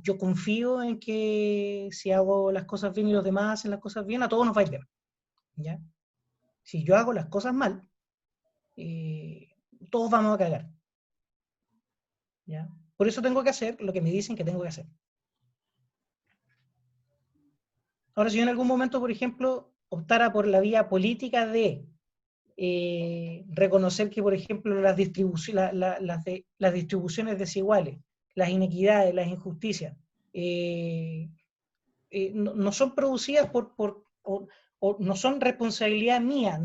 Yo confío en que si hago las cosas bien y los demás hacen las cosas bien, a todos nos va a ir bien, ¿ya? Si yo hago las cosas mal, todos vamos a cagar, ¿ya? Por eso tengo que hacer lo que me dicen que tengo que hacer. Ahora, si yo en algún momento, por ejemplo, optara por la vía política de reconocer que, por ejemplo, las distribuciones desiguales, las inequidades, las injusticias, no son producidas o no son responsabilidad mía,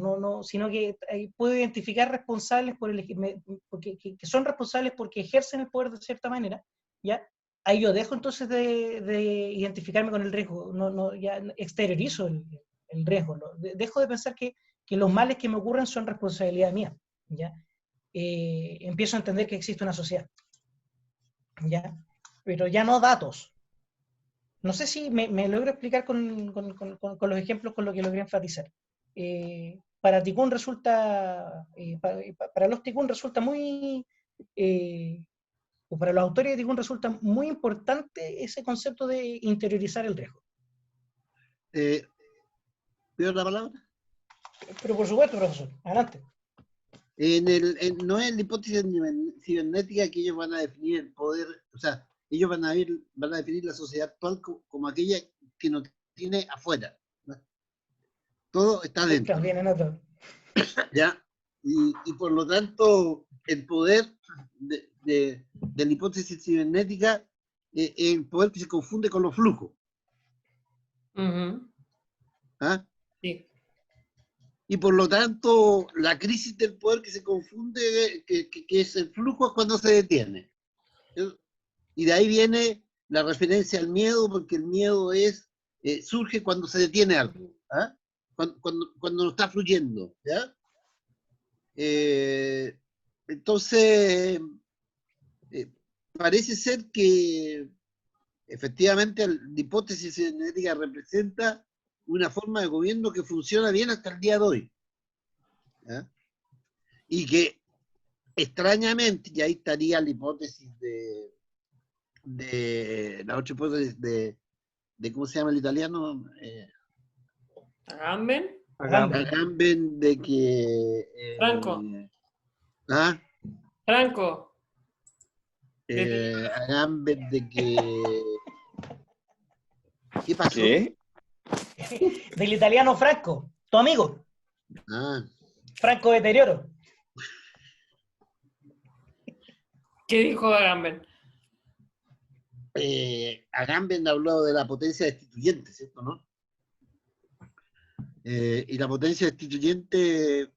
sino que puedo identificar responsables que son responsables porque ejercen el poder de cierta manera, ¿ya? Ahí yo dejo entonces de identificarme con el riesgo, ya exteriorizo el riesgo, dejo de pensar que los males que me ocurren son responsabilidad mía, ¿ya? Empiezo a entender que existe una sociedad, ¿ya? Pero ya no datos. No sé si me logro explicar con los ejemplos con lo que logré enfatizar. Para Tikkun resulta, para los Tikkun resulta muy, o para los autores de Tikkun resulta muy importante ese concepto de interiorizar el riesgo. ¿Pido la palabra? Pero por supuesto, profesor, adelante. No es la hipótesis cibernética que ellos van a definir el poder, o sea, ellos van a definir la sociedad actual como aquella que no tiene afuera, ¿no? Todo está dentro. Vienen otros. ¿Ya? Y por lo tanto, el poder de la hipótesis cibernética es el poder que se confunde con los flujos. ¿Ah? Sí. Y por lo tanto, la crisis del poder que se confunde, que es el flujo, es cuando se detiene. Y de ahí viene la referencia al miedo, porque el miedo surge cuando se detiene algo, ¿ah? Cuando no está fluyendo, ¿ya? Entonces, parece ser que efectivamente la hipótesis cibernética representa una forma de gobierno que funciona bien hasta el día de hoy, ¿ya? Y que extrañamente, y ahí estaría la hipótesis de la otra hipótesis de ¿cómo se llama el italiano? ¿Agamben? Agamben. Agamben de que... Franco, ¿ah? Franco, Agamben de que... ¿Qué pasó? ¿Qué? Del italiano Franco, tu amigo, Ah, Franco Deterioro. ¿qué dijo Agamben? Agamben habló de la potencia destituyente, ¿cierto, no? Y la potencia destituyente,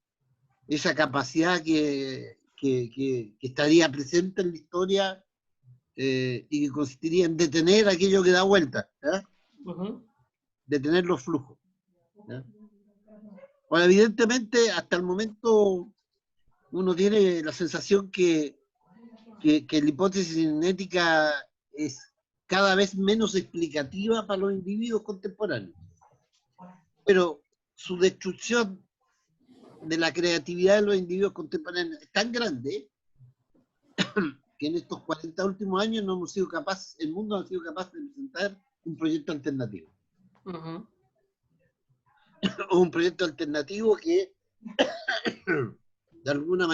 esa capacidad que estaría presente en la historia y que consistiría en detener aquello que da vuelta, ¿ya? Ujú. Detener los flujos, ¿ya? Ahora, evidentemente, hasta el momento uno tiene la sensación que la hipótesis cinética es cada vez menos explicativa para los individuos contemporáneos. Pero su destrucción de la creatividad de los individuos contemporáneos es tan grande que en estos 40 últimos años no hemos sido capaces, el mundo no ha sido capaz de presentar un proyecto alternativo. Ujú. O un proyecto alternativo que de alguna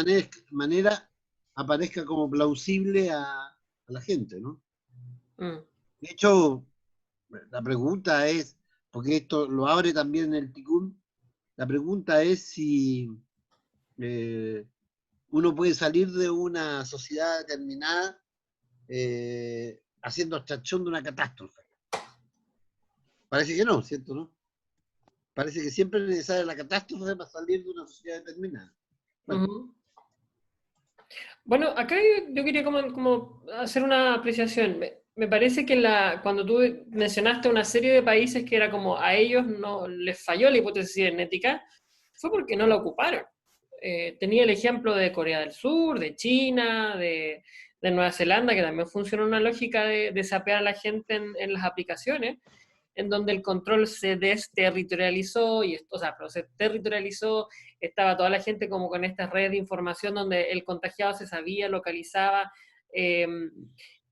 manera aparezca como plausible a la gente, ¿no? Mm. De hecho, la pregunta es, porque esto lo abre también el Tikkun, la pregunta es si uno puede salir de una sociedad determinada haciendo abstracción de una catástrofe. Parece que no, ¿cierto? ¿No? Parece que siempre es necesaria la catástrofe para salir de una sociedad determinada. Bueno, Ujú. Bueno, acá yo quería como hacer una apreciación. Me parece que cuando tú mencionaste una serie de países que era como a ellos no les falló la hipótesis cibernética, fue porque no la ocuparon. Tenía el ejemplo de Corea del Sur, de China, de Nueva Zelanda, que también funciona una lógica de sapear a la gente en las aplicaciones, en donde el control se desterritorializó, o sea, pero se territorializó, estaba toda la gente como con esta red de información donde el contagiado se sabía, localizaba, eh,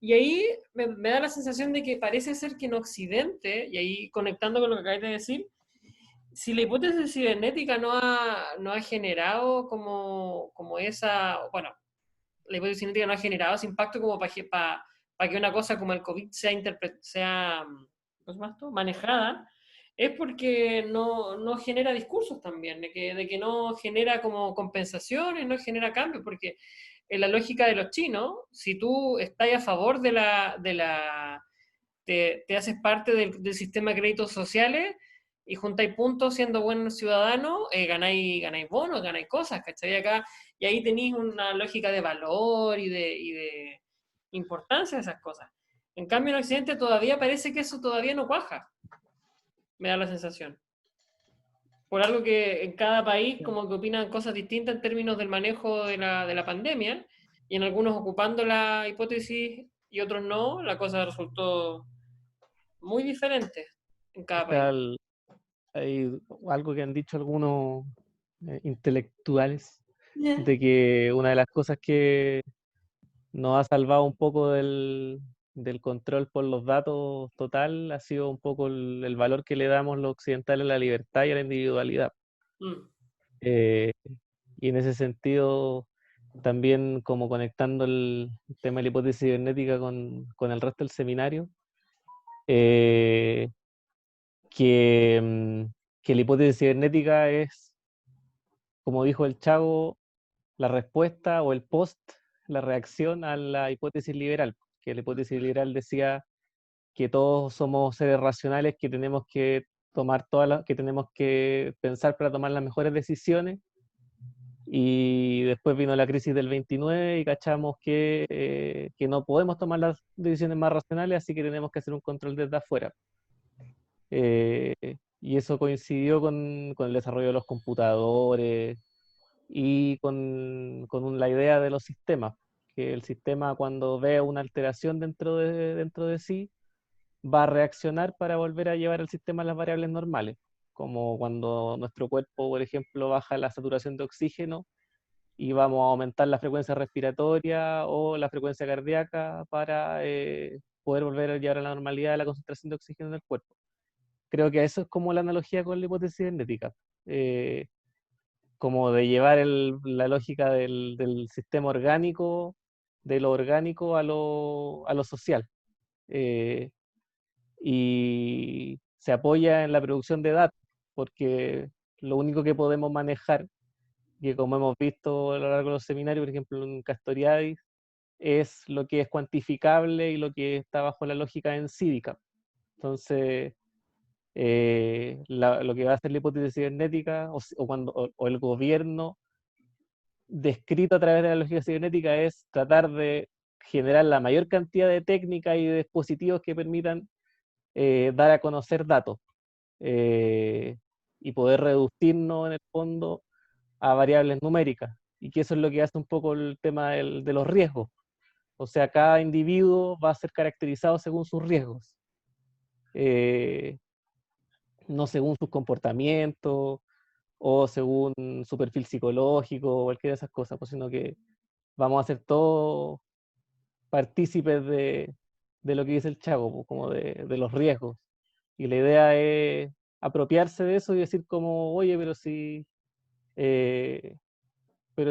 y ahí me da la sensación de que parece ser que en Occidente, y ahí conectando con lo que acabáis de decir, si la hipótesis cibernética no ha generado como esa, bueno, la hipótesis cibernética no ha generado ese impacto como para que una cosa como el COVID sea ¿cómo se llama esto? Manejada, es porque no genera discursos también, de que no genera como compensaciones, no genera cambios, porque en la lógica de los chinos, si tú estás a favor te haces parte del sistema de créditos sociales y juntáis puntos siendo buen ciudadano, ganáis bonos, ganáis cosas, ¿cachai? Acá, y ahí tenéis una lógica de valor y de importancia de esas cosas. En cambio, en Occidente todavía parece que eso todavía no cuaja, me da la sensación. Por algo que en cada país como que opinan cosas distintas en términos del manejo de la pandemia, y en algunos ocupando la hipótesis y otros no, la cosa resultó muy diferente en cada país. Está hay algo que han dicho algunos intelectuales, de que una de las cosas que nos ha salvado un poco del control por los datos total ha sido un poco el valor que le damos los occidentales a la libertad y a la individualidad. Mm. Eh, y en ese sentido, también como conectando el tema de la hipótesis cibernética con el resto del seminario, eh, que la hipótesis cibernética es, como dijo el Chavo, la respuesta o el post, la reacción a la hipótesis liberal, que la hipótesis liberal decía que todos somos seres racionales, que tenemos que que tenemos que pensar para tomar las mejores decisiones, y después vino la crisis del 29 y cachamos que no podemos tomar las decisiones más racionales, así que tenemos que hacer un control desde afuera. Eh, y eso coincidió con el desarrollo de los computadores y con la idea de los sistemas, que el sistema cuando ve una alteración dentro de sí, va a reaccionar para volver a llevar el sistema a las variables normales, como cuando nuestro cuerpo, por ejemplo, baja la saturación de oxígeno y vamos a aumentar la frecuencia respiratoria o la frecuencia cardíaca para poder volver a llevar a la normalidad la concentración de oxígeno en el cuerpo. Creo que eso es como la analogía con la hipótesis cibernética. como de llevar la lógica del sistema orgánico, de lo orgánico a lo social. Y se apoya en la producción de datos, porque lo único que podemos manejar, que como hemos visto a lo largo de los seminarios, por ejemplo en Castoriadis, es lo que es cuantificable y lo que está bajo la lógica en cívica. Entonces, lo que va a hacer la hipótesis cibernética o el gobierno descrito a través de la lógica cibernética es tratar de generar la mayor cantidad de técnicas y de dispositivos que permitan dar a conocer datos y poder reducirnos en el fondo a variables numéricas, y que eso es lo que hace un poco el tema de los riesgos. O sea, cada individuo va a ser caracterizado según sus riesgos, no según sus comportamientos o según su perfil psicológico o cualquiera de esas cosas, pues, sino que vamos a ser todos partícipes de lo que dice el Chago, pues, como de los riesgos. Y la idea es apropiarse de eso y decir como, oye, pero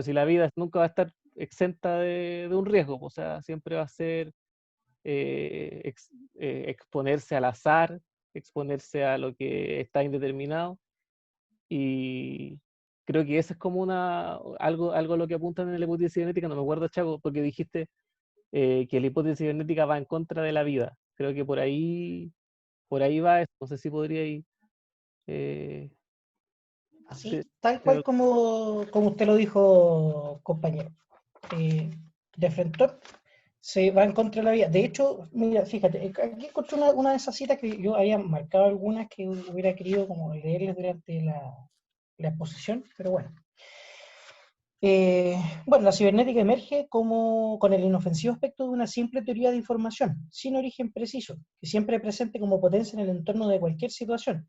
si la vida nunca va a estar exenta de un riesgo, pues, o sea, siempre va a ser exponerse al azar, exponerse a lo que está indeterminado, y creo que eso es como algo a lo que apuntan en la hipótesis cibernética. No me acuerdo, Chago, porque dijiste que la hipótesis cibernética va en contra de la vida. Creo que por ahí va eso. No sé si podría ir. Así, tal cual como usted lo dijo, compañero. De frente se va en contra de la vida. De hecho, mira, fíjate, aquí encontré una de esas citas que yo había marcado algunas que hubiera querido como leerles durante la exposición, pero bueno. Bueno, la cibernética emerge con el inofensivo aspecto de una simple teoría de información, sin origen preciso, que siempre presente como potencia en el entorno de cualquier situación.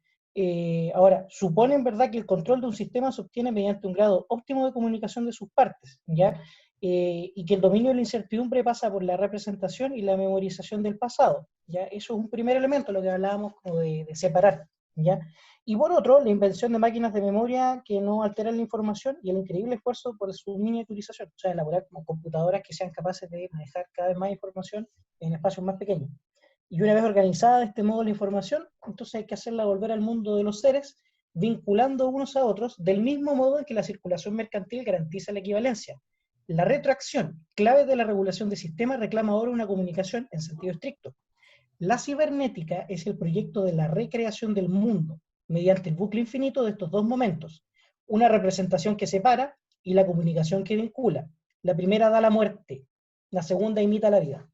Ahora, supone en verdad que el control de un sistema se obtiene mediante un grado óptimo de comunicación de sus partes, ¿ya? Y que el dominio de la incertidumbre pasa por la representación y la memorización del pasado, ¿ya? Eso es un primer elemento, lo que hablábamos como de separar, ¿ya? Y por otro, la invención de máquinas de memoria que no alteran la información y el increíble esfuerzo por su miniaturización, o sea, elaborar como computadoras que sean capaces de manejar cada vez más información en espacios más pequeños. Y una vez organizada de este modo la información, entonces hay que hacerla volver al mundo de los seres, vinculando unos a otros, del mismo modo en que la circulación mercantil garantiza la equivalencia. La retroacción, clave de la regulación de sistemas, reclama ahora una comunicación en sentido estricto. La cibernética es el proyecto de la recreación del mundo, mediante el bucle infinito de estos dos momentos, una representación que separa y la comunicación que vincula. La primera da la muerte, la segunda imita la vida.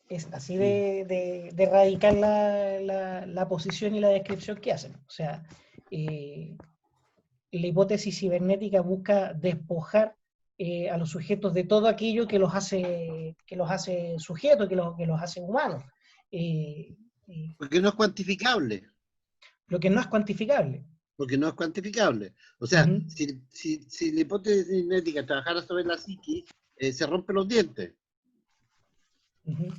Es así de radical la posición y la descripción que hacen. O sea, la hipótesis cibernética busca despojar a los sujetos de todo aquello que los hace sujetos, que los hace humanos. Porque no es cuantificable. Lo que no es cuantificable. Porque no es cuantificable. O sea, si la hipótesis cibernética trabajara sobre la psiquis, se rompen los dientes.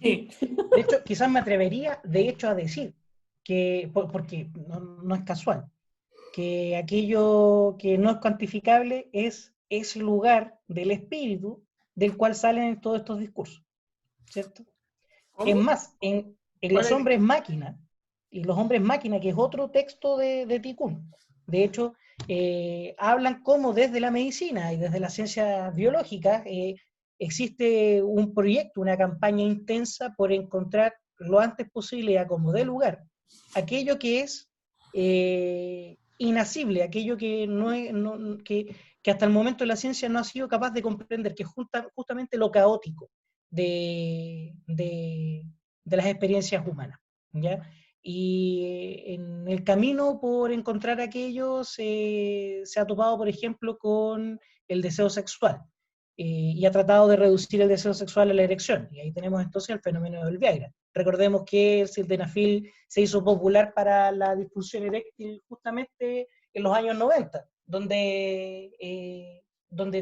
Sí. De hecho, quizás me atrevería, de hecho, a decir que, porque no es casual, que aquello que no es cuantificable es lugar del espíritu del cual salen todos estos discursos, ¿cierto? ¿Cómo? Es más, en los hombres máquina, y los hombres máquina, que es otro texto de Tikkun, de hecho, hablan como desde la medicina y desde las ciencias biológicas existe un proyecto, una campaña intensa por encontrar lo antes posible, a como dé lugar, aquello que es inasible, aquello que, que hasta el momento la ciencia no ha sido capaz de comprender, que es justamente lo caótico de las experiencias humanas, ¿ya? Y en el camino por encontrar aquello se ha topado, por ejemplo, con el deseo sexual y ha tratado de reducir el deseo sexual a la erección. Y ahí tenemos entonces el fenómeno del Viagra. Recordemos que el sildenafil se hizo popular para la disfunción eréctil justamente en los años 90, donde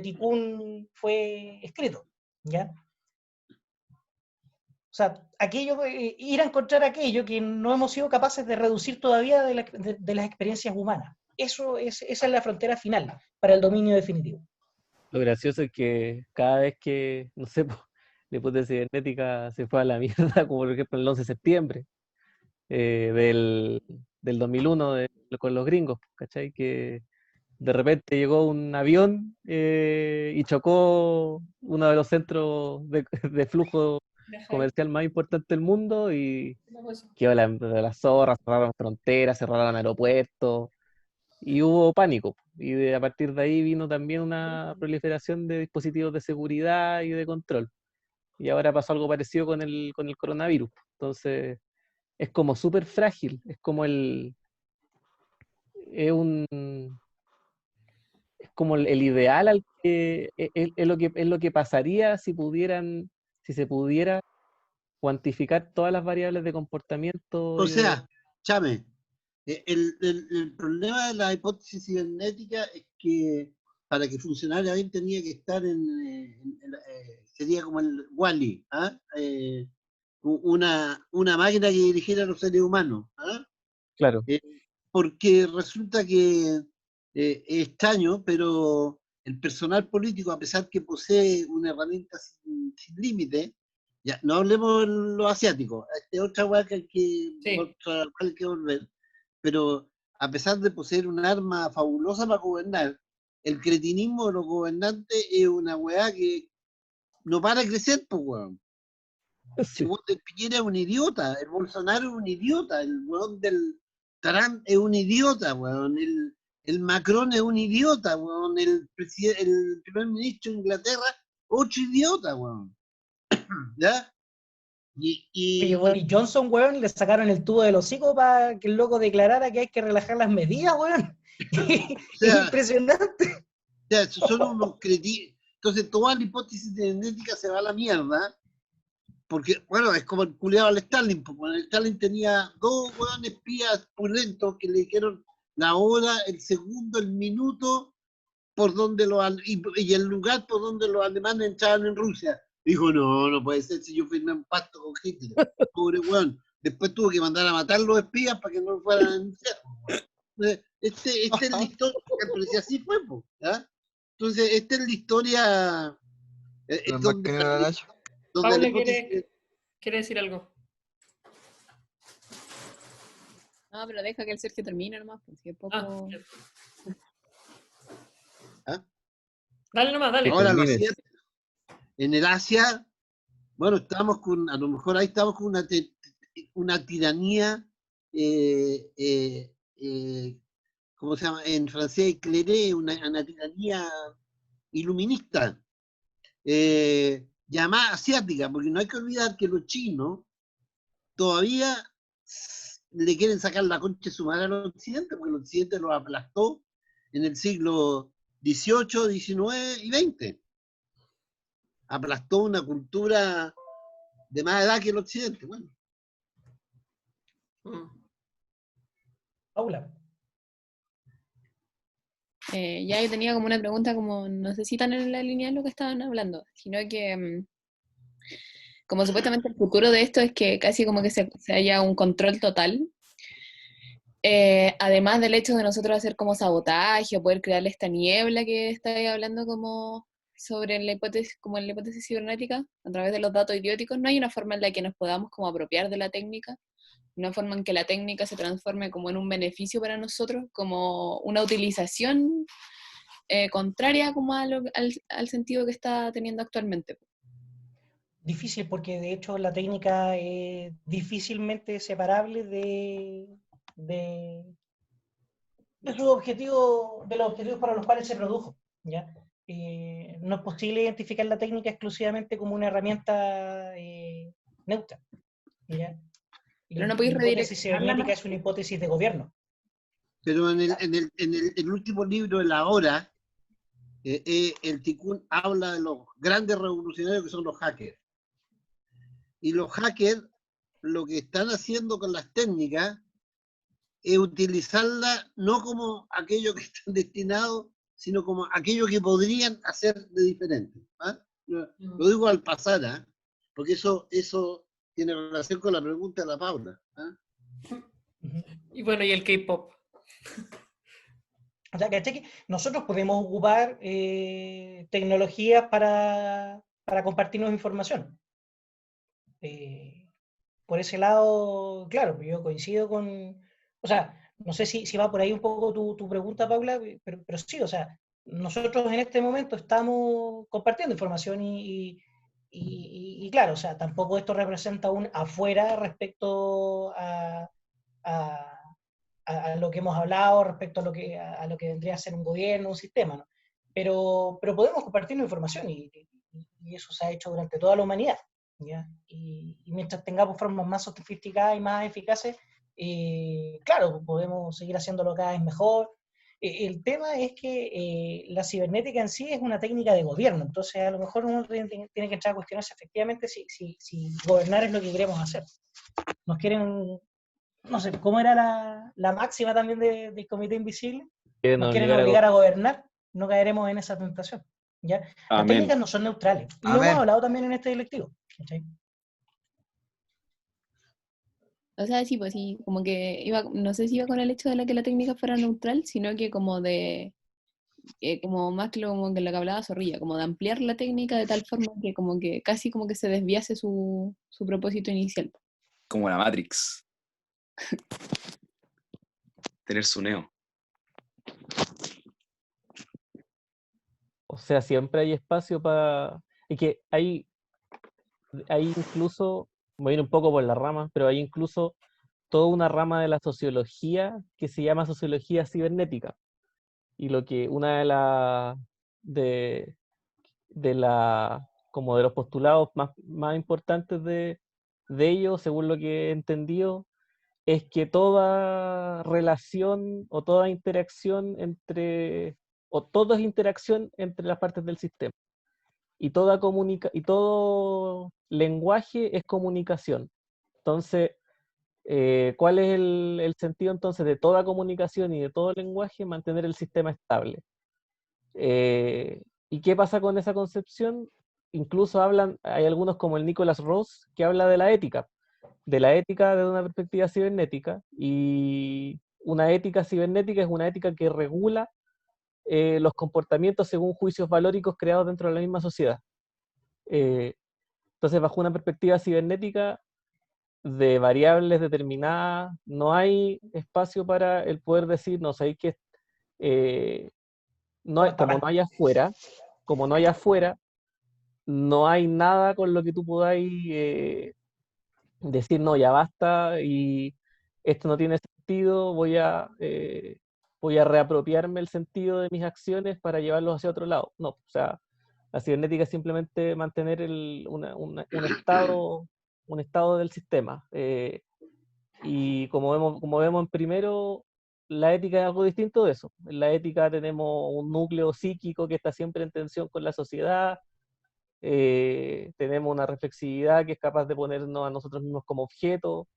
Tikkun fue escrito, ¿ya? O sea, aquello, ir a encontrar aquello que no hemos sido capaces de reducir todavía de las experiencias humanas. Esa es la frontera final para el dominio definitivo. Lo gracioso es que cada vez que, no sé, la hipótesis cibernética se fue a la mierda, como por ejemplo el 11 de septiembre del 2001 con los gringos, ¿cachai? Que de repente llegó un avión y chocó uno de los centros de flujo comercial más importante del mundo y quedó la zorra, cerraron fronteras, cerraron aeropuertos y hubo pánico. Y a partir de ahí vino también una proliferación de dispositivos de seguridad y de control. Y ahora pasó algo parecido con el coronavirus. Entonces, es como súper frágil, es como es como el ideal al que es lo que pasaría si se pudiera cuantificar todas las variables de comportamiento. O sea, Chame, el problema de la hipótesis cibernética es que para que funcionara bien tenía que estar sería como el Wall-E, ¿ah? Una máquina que dirigiera a los seres humanos, ¿ah? Claro. Porque resulta que es extraño, pero el personal político, a pesar que posee una herramienta sin límite, ya, no hablemos de los asiáticos, es otra hueá que hay que volver, pero a pesar de poseer un arma fabulosa para gobernar, el cretinismo de los gobernantes es una hueá que no para de crecer, pues, weón. Sí. El Piñera es un idiota, el Bolsonaro es un idiota, el weón del Trump es un idiota, weón, el Macron es un idiota, weón, el primer ministro de Inglaterra, otro idiota, weón. ¿Ya? Y Boris Johnson, weón, le sacaron el tubo del hocico para que el loco declarara que hay que relajar las medidas, weón. O sea, es impresionante. O sea, son unos cretinos. Entonces, toda la hipótesis genética se va a la mierda, porque, bueno, es como el culeado al Stalin, porque el Stalin tenía dos weones espías pulentos que le dijeron la hora, el segundo, el minuto, por donde y el lugar por donde los alemanes entraban en Rusia. Dijo, no puede ser si yo firmé un pacto con Hitler. Pobre weón. Después tuvo que mandar a matar los espías para que no fueran a denunciar. Este es la historia, pero si así fue, ¿ya? Entonces, esta es la historia Paula quiere decir algo. No, pero deja que el Sergio termine nomás, porque es poco... Dale nomás, dale. Ahora, en el Asia, bueno, a lo mejor ahí estamos con una tiranía, ¿cómo se llama? En francés, éclairé, una tiranía iluminista, llamada asiática, porque no hay que olvidar que los chinos todavía le quieren sacar la concha de su madre al occidente, porque el occidente los aplastó en el siglo XVIII, XIX y XX. Aplastó una cultura de más edad que el occidente. Bueno. Paula. Ya yo tenía como una pregunta, como no sé si tan en la línea de lo que estaban hablando, sino que como supuestamente el futuro de esto es que casi como que se haya un control total, además del hecho de nosotros hacer como sabotaje o poder crearle esta niebla que estáis hablando como sobre la hipótesis, como en la hipótesis cibernética, a través de los datos idióticos, no hay una forma en la que nos podamos como apropiar de la técnica, una forma en que la técnica se transforme como en un beneficio para nosotros, como una utilización contraria como al sentido que está teniendo actualmente. Difícil, porque de hecho la técnica es difícilmente separable de sus objetivos, de los objetivos para los cuales se produjo, ¿ya? No es posible identificar la técnica exclusivamente como una herramienta neutra, ¿ya? Pero no podéis la hipótesis cibernética es una hipótesis de gobierno. Pero en el último libro de la hora, el Tikkun habla de los grandes revolucionarios que son los hackers. Y los hackers lo que están haciendo con las técnicas es utilizarlas no como aquello que están destinados, sino como aquello que podrían hacer de diferente. ¿Ah? Lo digo al pasar, ¿eh? Porque eso tiene relación con la pregunta de la Paula. ¿Ah? Y bueno, y el K-pop. O sea, ¿cachai? Que nosotros podemos ocupar tecnologías para compartirnos información. Por ese lado, claro, yo coincido con, o sea, no sé si va por ahí un poco tu pregunta, Paula, pero sí, o sea, nosotros en este momento estamos compartiendo información y claro, o sea, tampoco esto representa un afuera respecto a- a lo que hemos hablado, respecto a lo que vendría a ser un gobierno, un sistema, ¿no? Pero podemos compartir información y eso se ha hecho durante toda la humanidad. ¿Ya? Y mientras tengamos formas más sofisticadas y más eficaces, claro, podemos seguir haciéndolo cada vez mejor. El tema es que la cibernética en sí es una técnica de gobierno, entonces a lo mejor uno tiene que entrar a cuestionarse efectivamente si gobernar es lo que queremos hacer. Nos quieren, no sé, ¿cómo era la máxima también del Comité Invisible? Quieren Nos quieren obligar a obligar a gobernar, no caeremos en esa tentación. ¿Ya? Las Amén. técnicas no son neutrales, y lo hemos Amén. hablado también en este directivo. ¿Cachai? O sea, sí, pues sí, como que iba, no sé si iba con el hecho de que la técnica fuera neutral, sino que como de, como más que como que lo que hablaba Zorrilla, como de ampliar la técnica de tal forma que como que casi como que se desviase su propósito inicial. Como la Matrix. Tener su neo. O sea, siempre hay espacio para... Y que hay incluso, voy a ir un poco por la rama, pero hay incluso toda una rama de la sociología que se llama sociología cibernética. Y lo que una de, de la como de los postulados más importantes de ello, según lo que he entendido, es que toda relación o toda interacción o todo es interacción entre las partes del sistema. Y y todo lenguaje es comunicación. Entonces, ¿cuál es el sentido entonces de toda comunicación y de todo lenguaje? Mantener el sistema estable. ¿Y qué pasa con esa concepción? Incluso hay algunos como el Nicholas Ross que habla de la ética desde una perspectiva cibernética, y una ética cibernética es una ética que regula los comportamientos según juicios valóricos creados dentro de la misma sociedad. Entonces, bajo una perspectiva cibernética de variables determinadas, no hay espacio para el poder decir, no sé, que como no hay afuera, no hay nada con lo que tú podáis decir, no, ya basta y esto no tiene sentido, voy a reapropiarme el sentido de mis acciones para llevarlos hacia otro lado. No, o sea, la cibernética es simplemente mantener un estado del sistema. Y como vemos en primero, la ética es algo distinto de eso. En la ética tenemos un núcleo psíquico que está siempre en tensión con la sociedad. Tenemos una reflexividad que es capaz de ponernos a nosotros mismos como objeto,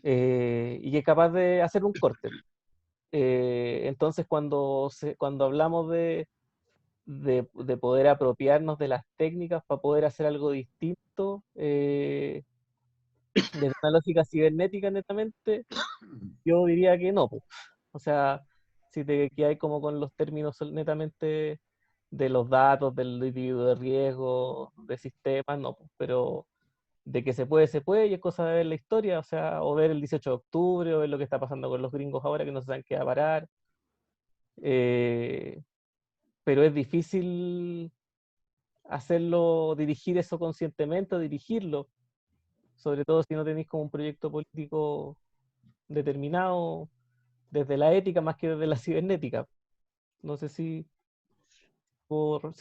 y que es capaz de hacer un corte. Entonces, cuando hablamos de poder apropiarnos de las técnicas para poder hacer algo distinto, desde una lógica cibernética netamente, yo diría que no, po. O sea, si te quedas como con los términos netamente de los datos, del individuo de riesgo, de sistemas, no, po. Pero de que se puede, y es cosa de ver la historia, o sea, o ver el 18 de octubre, o ver lo que está pasando con los gringos ahora que no se saben qué va a parar. Eh, pero es difícil dirigir eso conscientemente, o dirigirlo, sobre todo si no tenéis como un proyecto político determinado desde la ética más que desde la cibernética. No sé si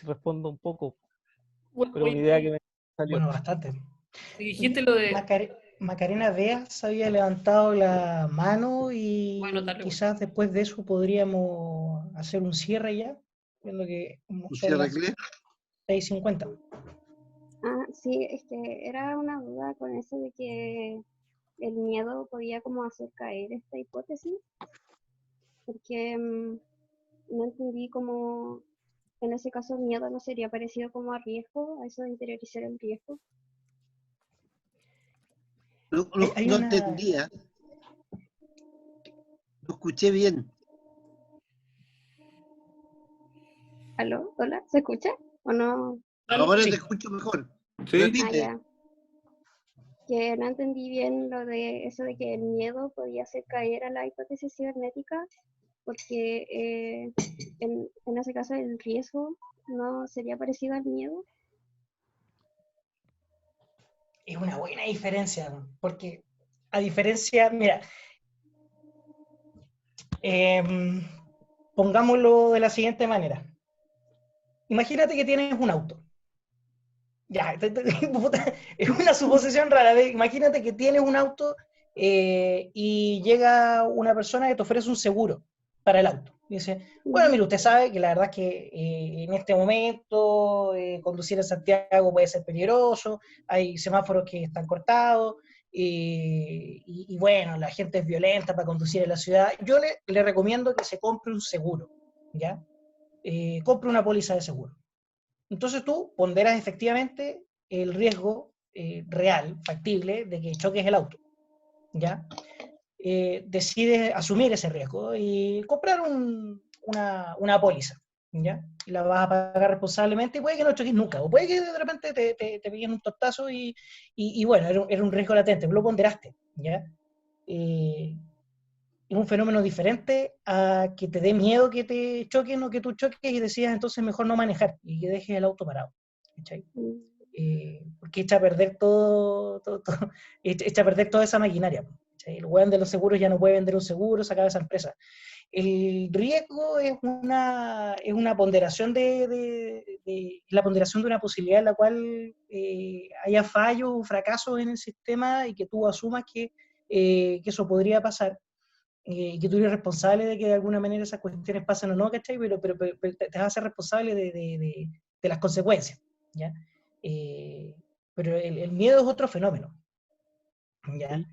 respondo un poco, pero una idea que me salió. Bueno, bastante. Dijiste lo de... Macarena Beas había levantado la mano y Bueno, dale, quizás después de eso podríamos hacer un cierre ya, viendo que ¿Un son cierre las qué? 6:50. Sí, es que era una duda con eso de que el miedo podía como hacer caer esta hipótesis, porque no entendí cómo en ese caso el miedo no sería parecido como a riesgo, a eso de interiorizar el riesgo. Hay No una... entendía, no escuché bien. ¿Aló? ¿Hola? ¿Se escucha? ¿O no? Ahora te Sí. escucho mejor. ¿Sí? Ah, Repite. ya. Que no entendí bien lo de eso de que el miedo podía hacer caer a la hipótesis cibernética, porque en ese caso el riesgo no sería parecido al miedo. Es una buena diferencia, porque a diferencia, mira, pongámoslo de la siguiente manera. Imagínate que tienes un auto. Ya, puta, es una suposición rara. Imagínate que tienes un auto y llega una persona que te ofrece un seguro para el auto. Dice, bueno, mire, usted sabe que la verdad es que en este momento conducir en Santiago puede ser peligroso, hay semáforos que están cortados, y bueno, la gente es violenta para conducir en la ciudad. Yo le recomiendo que se compre un seguro, ¿ya? Compre una póliza de seguro. Entonces tú ponderas efectivamente el riesgo real, factible, de que choques el auto, ¿ya? Decides asumir ese riesgo y comprar una póliza, ¿ya? La vas a pagar responsablemente y puede que no choques nunca, o puede que de repente te pillen un tortazo y bueno, era un riesgo latente, lo ponderaste, ¿ya? Es un fenómeno diferente a que te dé miedo que te choquen o que tú choques y decidas entonces mejor no manejar y que dejes el auto parado. ¿Cachai? Porque echa a perder echa a perder toda esa maquinaria. ¿Cachai? El weón de los seguros ya no puede vender un seguro, se acaba esa empresa. El riesgo es una ponderación la ponderación de una posibilidad en la cual haya fallos o fracasos en el sistema y que tú asumas que eso podría pasar y que tú eres responsable de que de alguna manera esas cuestiones pasen o no, ¿cachai? Pero te vas a ser responsable de las consecuencias, ¿ya? Pero el miedo es otro fenómeno, ¿ya?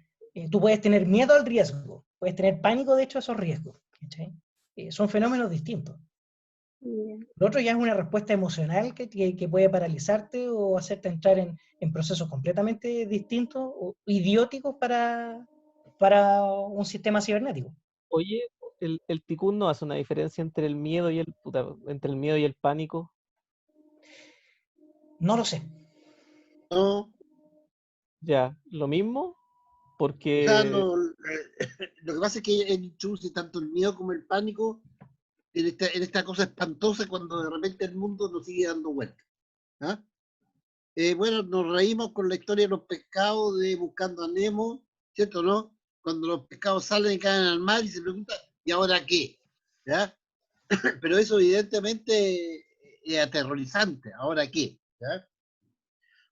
Tú puedes tener miedo al riesgo, puedes tener pánico de hecho a esos riesgos, ¿cachai? Son fenómenos distintos. Lo otro ya es una respuesta emocional que puede paralizarte o hacerte entrar en procesos completamente distintos o idióticos para un sistema cibernético. Oye, el ticún no hace una diferencia entre el miedo y entre el miedo y el pánico. No lo sé. No, Ya, lo mismo, o sea, porque lo que pasa es que él introduce tanto el miedo como el pánico en esta cosa espantosa cuando de repente el mundo nos sigue dando vueltas. ¿Ah? Bueno, nos reímos con la historia de los pescados de Buscando a Nemo, ¿cierto o no? Cuando los pescados salen y caen al mar y se preguntan, ¿y ahora qué? ¿Ya? Pero eso evidentemente es aterrorizante. ¿Ahora qué? ¿Ya?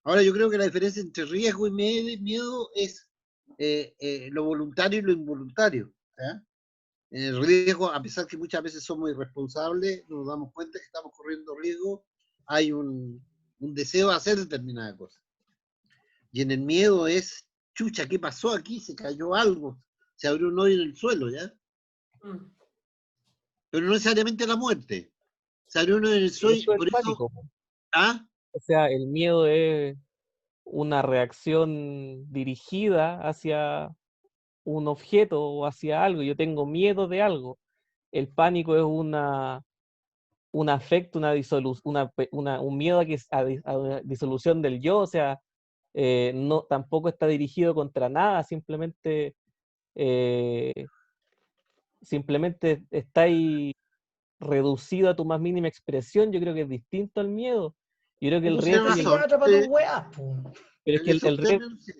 Ahora yo creo que la diferencia entre riesgo y miedo es lo voluntario y lo involuntario. ¿Ya? En el riesgo, a pesar que muchas veces somos irresponsables, nos damos cuenta que estamos corriendo riesgo, hay un deseo de hacer determinada cosa. Y en el miedo es, chucha, ¿qué pasó aquí? Se cayó algo, se abrió un hoyo en el suelo, ¿ya? Pero no necesariamente la muerte. Se abrió un hoyo en el suelo y eso es por el eso... pánico. ¿Ah? O sea, el miedo es una reacción dirigida hacia un objeto o hacia algo. Yo tengo miedo de algo. El pánico es un afecto, un miedo a disolución del yo. O sea, no, tampoco está dirigido contra nada, simplemente está ahí reducido a tu más mínima expresión. Yo creo que es distinto al miedo. Yo creo que el Tú tienes riesgo y razón. Atrapa tus weas, po. pero es En que esos términos, sí.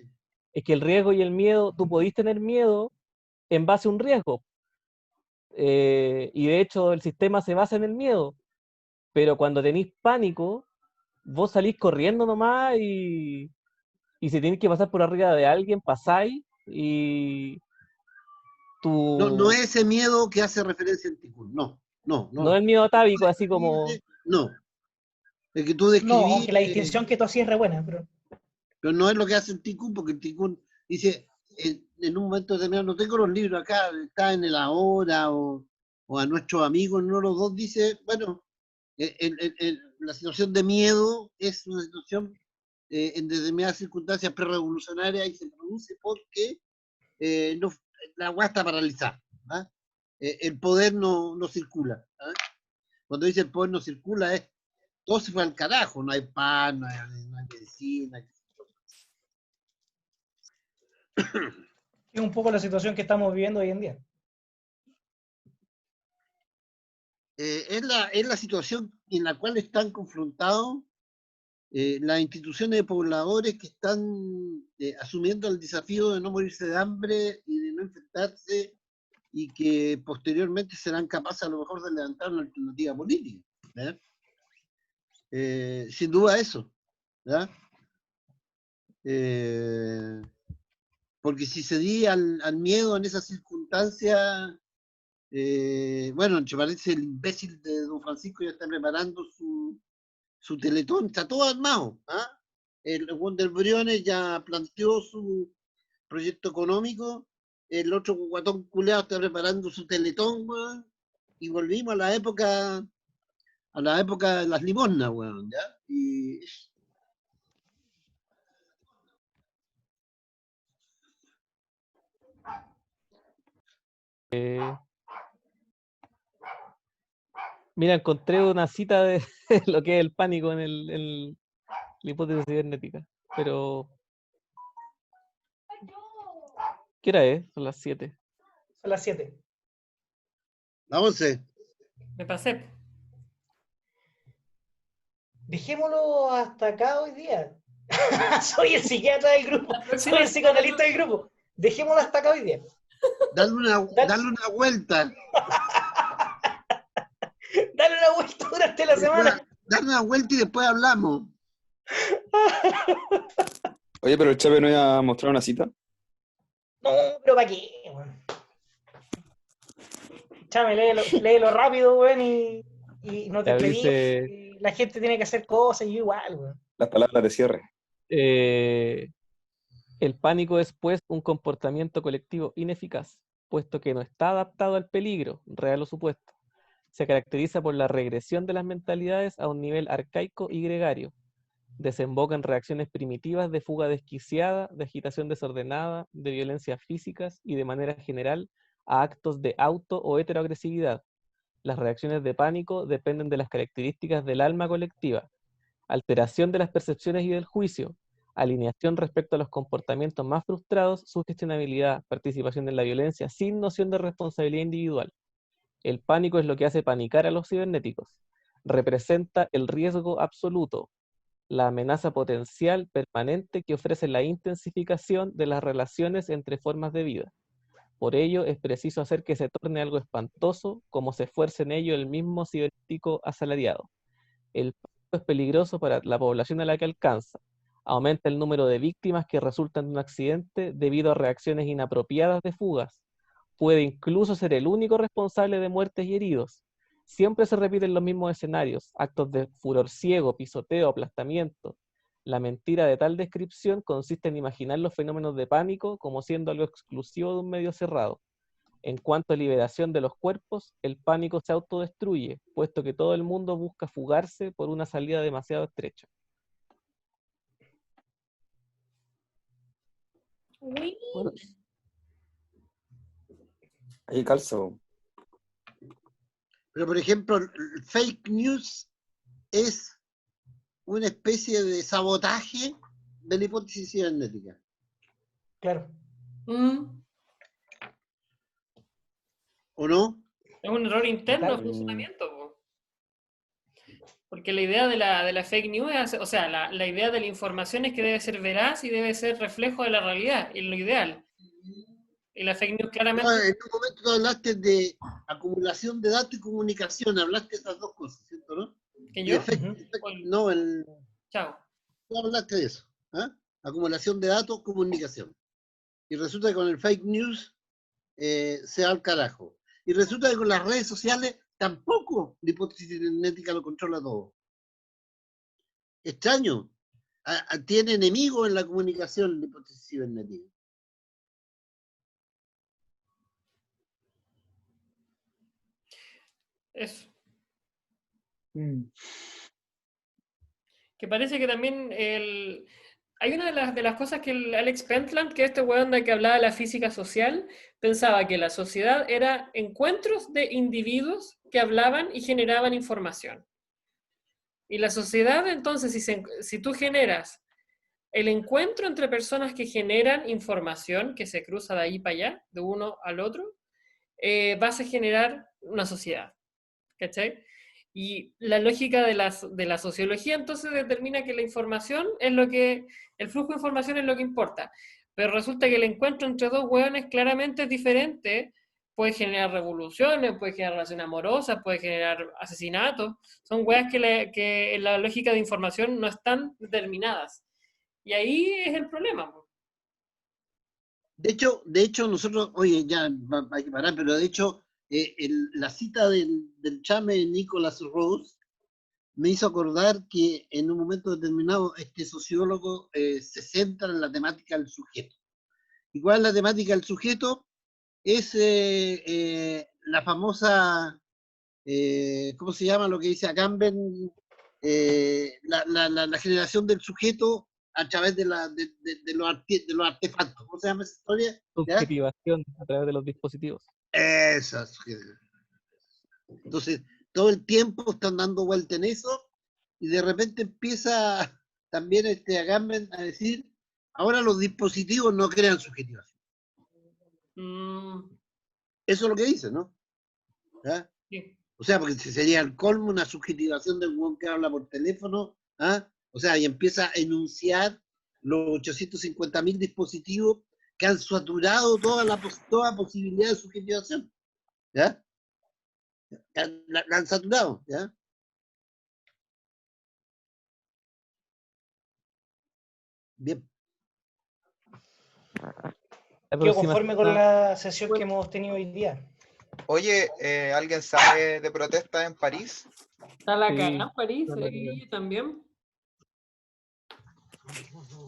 es que el riesgo y el miedo, tú podís tener miedo en base a un riesgo. Y de hecho el sistema se basa en el miedo. Pero cuando tenéis pánico, vos salís corriendo nomás y si tenéis que pasar por arriba de alguien, pasáis y No, no tu... es ese miedo que hace referencia en Tikkun, no, no, No no. es el miedo atávico, así como... No, el que tú No, describís, aunque la distinción que tú hacías es re buena, pero pero no es lo que hace en Tikkun, porque en Tikkun dice, en un momento determinado, no tengo los libros acá, está en el ahora o a nuestros amigos, uno de los dos dice, bueno, la situación de miedo es una situación en determinadas circunstancias prerevolucionarias y se produce porque la hueá está paralizada. ¿Ah? El poder no circula. ¿Ah? Cuando dice el poder no circula, todo se fue al carajo, no hay pan, no hay medicina. Es un poco la situación que estamos viviendo hoy en día. Es la situación en la cual están confrontados las instituciones de pobladores que están asumiendo el desafío de no morirse de hambre y de no infectarse y que posteriormente serán capaces a lo mejor de levantar una alternativa política. Sin duda eso. ¿Ya? Porque si cedí al miedo en esas circunstancias, bueno, me parece el imbécil de don Francisco ya está preparando su teletón, está todo armado. ¿Ah? El Wonder Briones ya planteó su proyecto económico, el otro guatón culeado está preparando su teletón, weón, y volvimos a la época de las limosnas, weón, ¿ya? Y Mira, encontré una cita de lo que es el pánico en la hipótesis cibernética, pero ¿qué hora es? Son las 7. Son las 7. La 11. Me pasé. Dejémoslo hasta acá hoy día. Soy el psiquiatra del grupo, soy el psicoanalista del grupo. Dejémoslo hasta acá hoy día. Dale una vuelta. Dale una vuelta durante la semana. Dale una vuelta y después hablamos. Oye, pero el Chape no iba a mostrar una cita. No, pero ¿para qué? Chame, léelo rápido, weón, y no te Claro, pedí. dice, La gente tiene que hacer cosas y yo igual, weón. Las palabras de cierre. el pánico es, pues, un comportamiento colectivo ineficaz, puesto que no está adaptado al peligro, real o supuesto. Se caracteriza por la regresión de las mentalidades a un nivel arcaico y gregario. Desemboca en reacciones primitivas de fuga desquiciada, de agitación desordenada, de violencias físicas y, de manera general, a actos de auto o heteroagresividad. Las reacciones de pánico dependen de las características del alma colectiva: alteración de las percepciones y del juicio, alineación respecto a los comportamientos más frustrados, sugestionabilidad, participación en la violencia sin noción de responsabilidad individual. El pánico es lo que hace panicar a los cibernéticos. Representa el riesgo absoluto, la amenaza potencial permanente que ofrece la intensificación de las relaciones entre formas de vida. Por ello, es preciso hacer que se torne algo espantoso, como se esfuerce en ello el mismo cibernético asalariado. El pánico es peligroso para la población a la que alcanza. Aumenta el número de víctimas que resultan de un accidente debido a reacciones inapropiadas de fugas. Puede incluso ser el único responsable de muertes y heridos. Siempre se repiten los mismos escenarios: actos de furor ciego, pisoteo, aplastamiento. La mentira de tal descripción consiste en imaginar los fenómenos de pánico como siendo algo exclusivo de un medio cerrado. En cuanto a liberación de los cuerpos, el pánico se autodestruye, puesto que todo el mundo busca fugarse por una salida demasiado estrecha. Bueno, ahí calzo. Pero, por ejemplo, el fake news es una especie de sabotaje de la hipótesis cibernética. Claro. ¿O no? Es un error interno de Claro. funcionamiento, po. Porque la idea de la fake news, o sea, la idea de la información es que debe ser veraz y debe ser reflejo de la realidad, es lo ideal. Y la fake news claramente... No, en un momento tú hablaste de acumulación de datos y comunicación, hablaste de esas dos cosas, ¿cierto, no? ¿Que yo? No, Chao. tú hablaste de eso, ¿ah? Acumulación de datos, comunicación. Y resulta que con el fake news se va al carajo. Y resulta que con las redes sociales tampoco la hipótesis cibernética lo controla todo. Extraño. Tiene enemigos en la comunicación la hipótesis cibernética. Eso. que parece que también hay una de las cosas que el Alex Pentland, que este weón de que hablaba de la física social, pensaba que la sociedad era encuentros de individuos que hablaban y generaban información. Y la sociedad, entonces, si tú generas el encuentro entre personas que generan información, que se cruza de ahí para allá, de uno al otro, vas a generar una sociedad. ¿Cachai? Y la lógica de la sociología entonces determina que la información es el flujo de información es lo que importa. Pero resulta que el encuentro entre dos hueones claramente es diferente. Puede generar revoluciones, puede generar relaciones amorosas, puede generar asesinatos. Son hueas que en la lógica de información no están determinadas. Y ahí es el problema. De hecho, nosotros, oye, ya hay que parar, pero de hecho, la cita del chame Nicholas Rose me hizo acordar que en un momento determinado este sociólogo se centra en la temática del sujeto. Igual la temática del sujeto es la famosa, ¿cómo se llama lo que dice Agamben? La generación del sujeto a través de los artefactos. ¿Cómo se llama esa historia? ¿Ya? Subjetivación a través de los dispositivos. Esas. Entonces, todo el tiempo están dando vuelta en eso y de repente empieza también Agamben a decir, ahora los dispositivos no crean subjetivación. Eso es lo que dice, ¿no? ¿Ya? Sí. O sea, porque sería el colmo una subjetivación del hueón que habla por teléfono, ¿ah? O sea, y empieza a enunciar los 850.000 dispositivos que han saturado toda posibilidad de subjetivación. ¿Ya? La han saturado, ¿ya? Bien. Quedo conforme con la sesión que hemos tenido hoy día. Oye, ¿alguien sabe de protestas en París? Está la Sí, cagada en París, no, no. también.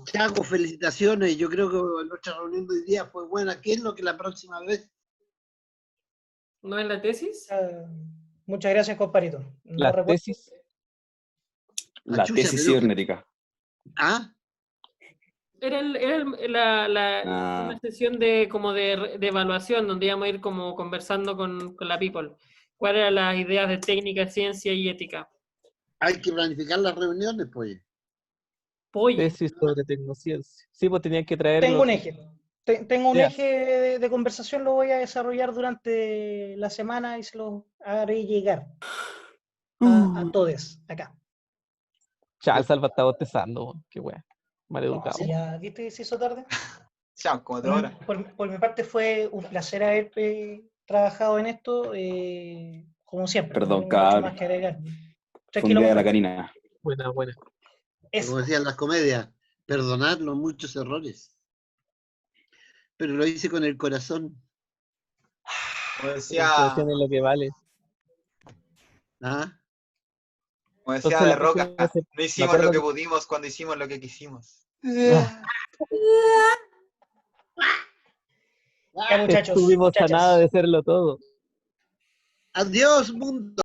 Chaco, felicitaciones. Yo creo que nuestra reunión de hoy día fue buena. ¿Qué es lo que la próxima vez? ¿No es la tesis? Muchas gracias, compadrito. No La recuerdo. tesis. La Chucha, tesis pero- cibernética. ¿Ah? Era Ah. una sesión de evaluación donde íbamos a ir como conversando con la people. ¿Cuáles eran las ideas de técnica, ciencia y ética? Hay que planificar las reuniones, pues. Tesis sobre tecnociencia. Sí, pues tenían que traer Tengo los... un eje. Tengo un Ya. eje de conversación, lo voy a desarrollar durante la semana y se lo haré llegar a todos acá. Ya, el Salva está bostezando, weón. Qué wea. No, Maleducado. si ya viste que se hizo tarde. Ya, como de hora. Por mi parte fue un placer haber trabajado en esto, como siempre. Perdón, no tengo mucho cabrón. más que agregar. Fue Tranquilo, una idea de la compadre. Karina. Buena, buena. Como decían las comedias, perdonar los muchos errores. Pero lo hice con el corazón. Como La decía, inspiración es lo que vale. ¿Ah? como decía Entonces, De la Roca, próxima vez, no me hicimos acuerdo lo que que- pudimos cuando hicimos lo que quisimos. Ya, muchachos, Estuvimos a muchachas. nada de serlo todo. Adiós, mundo.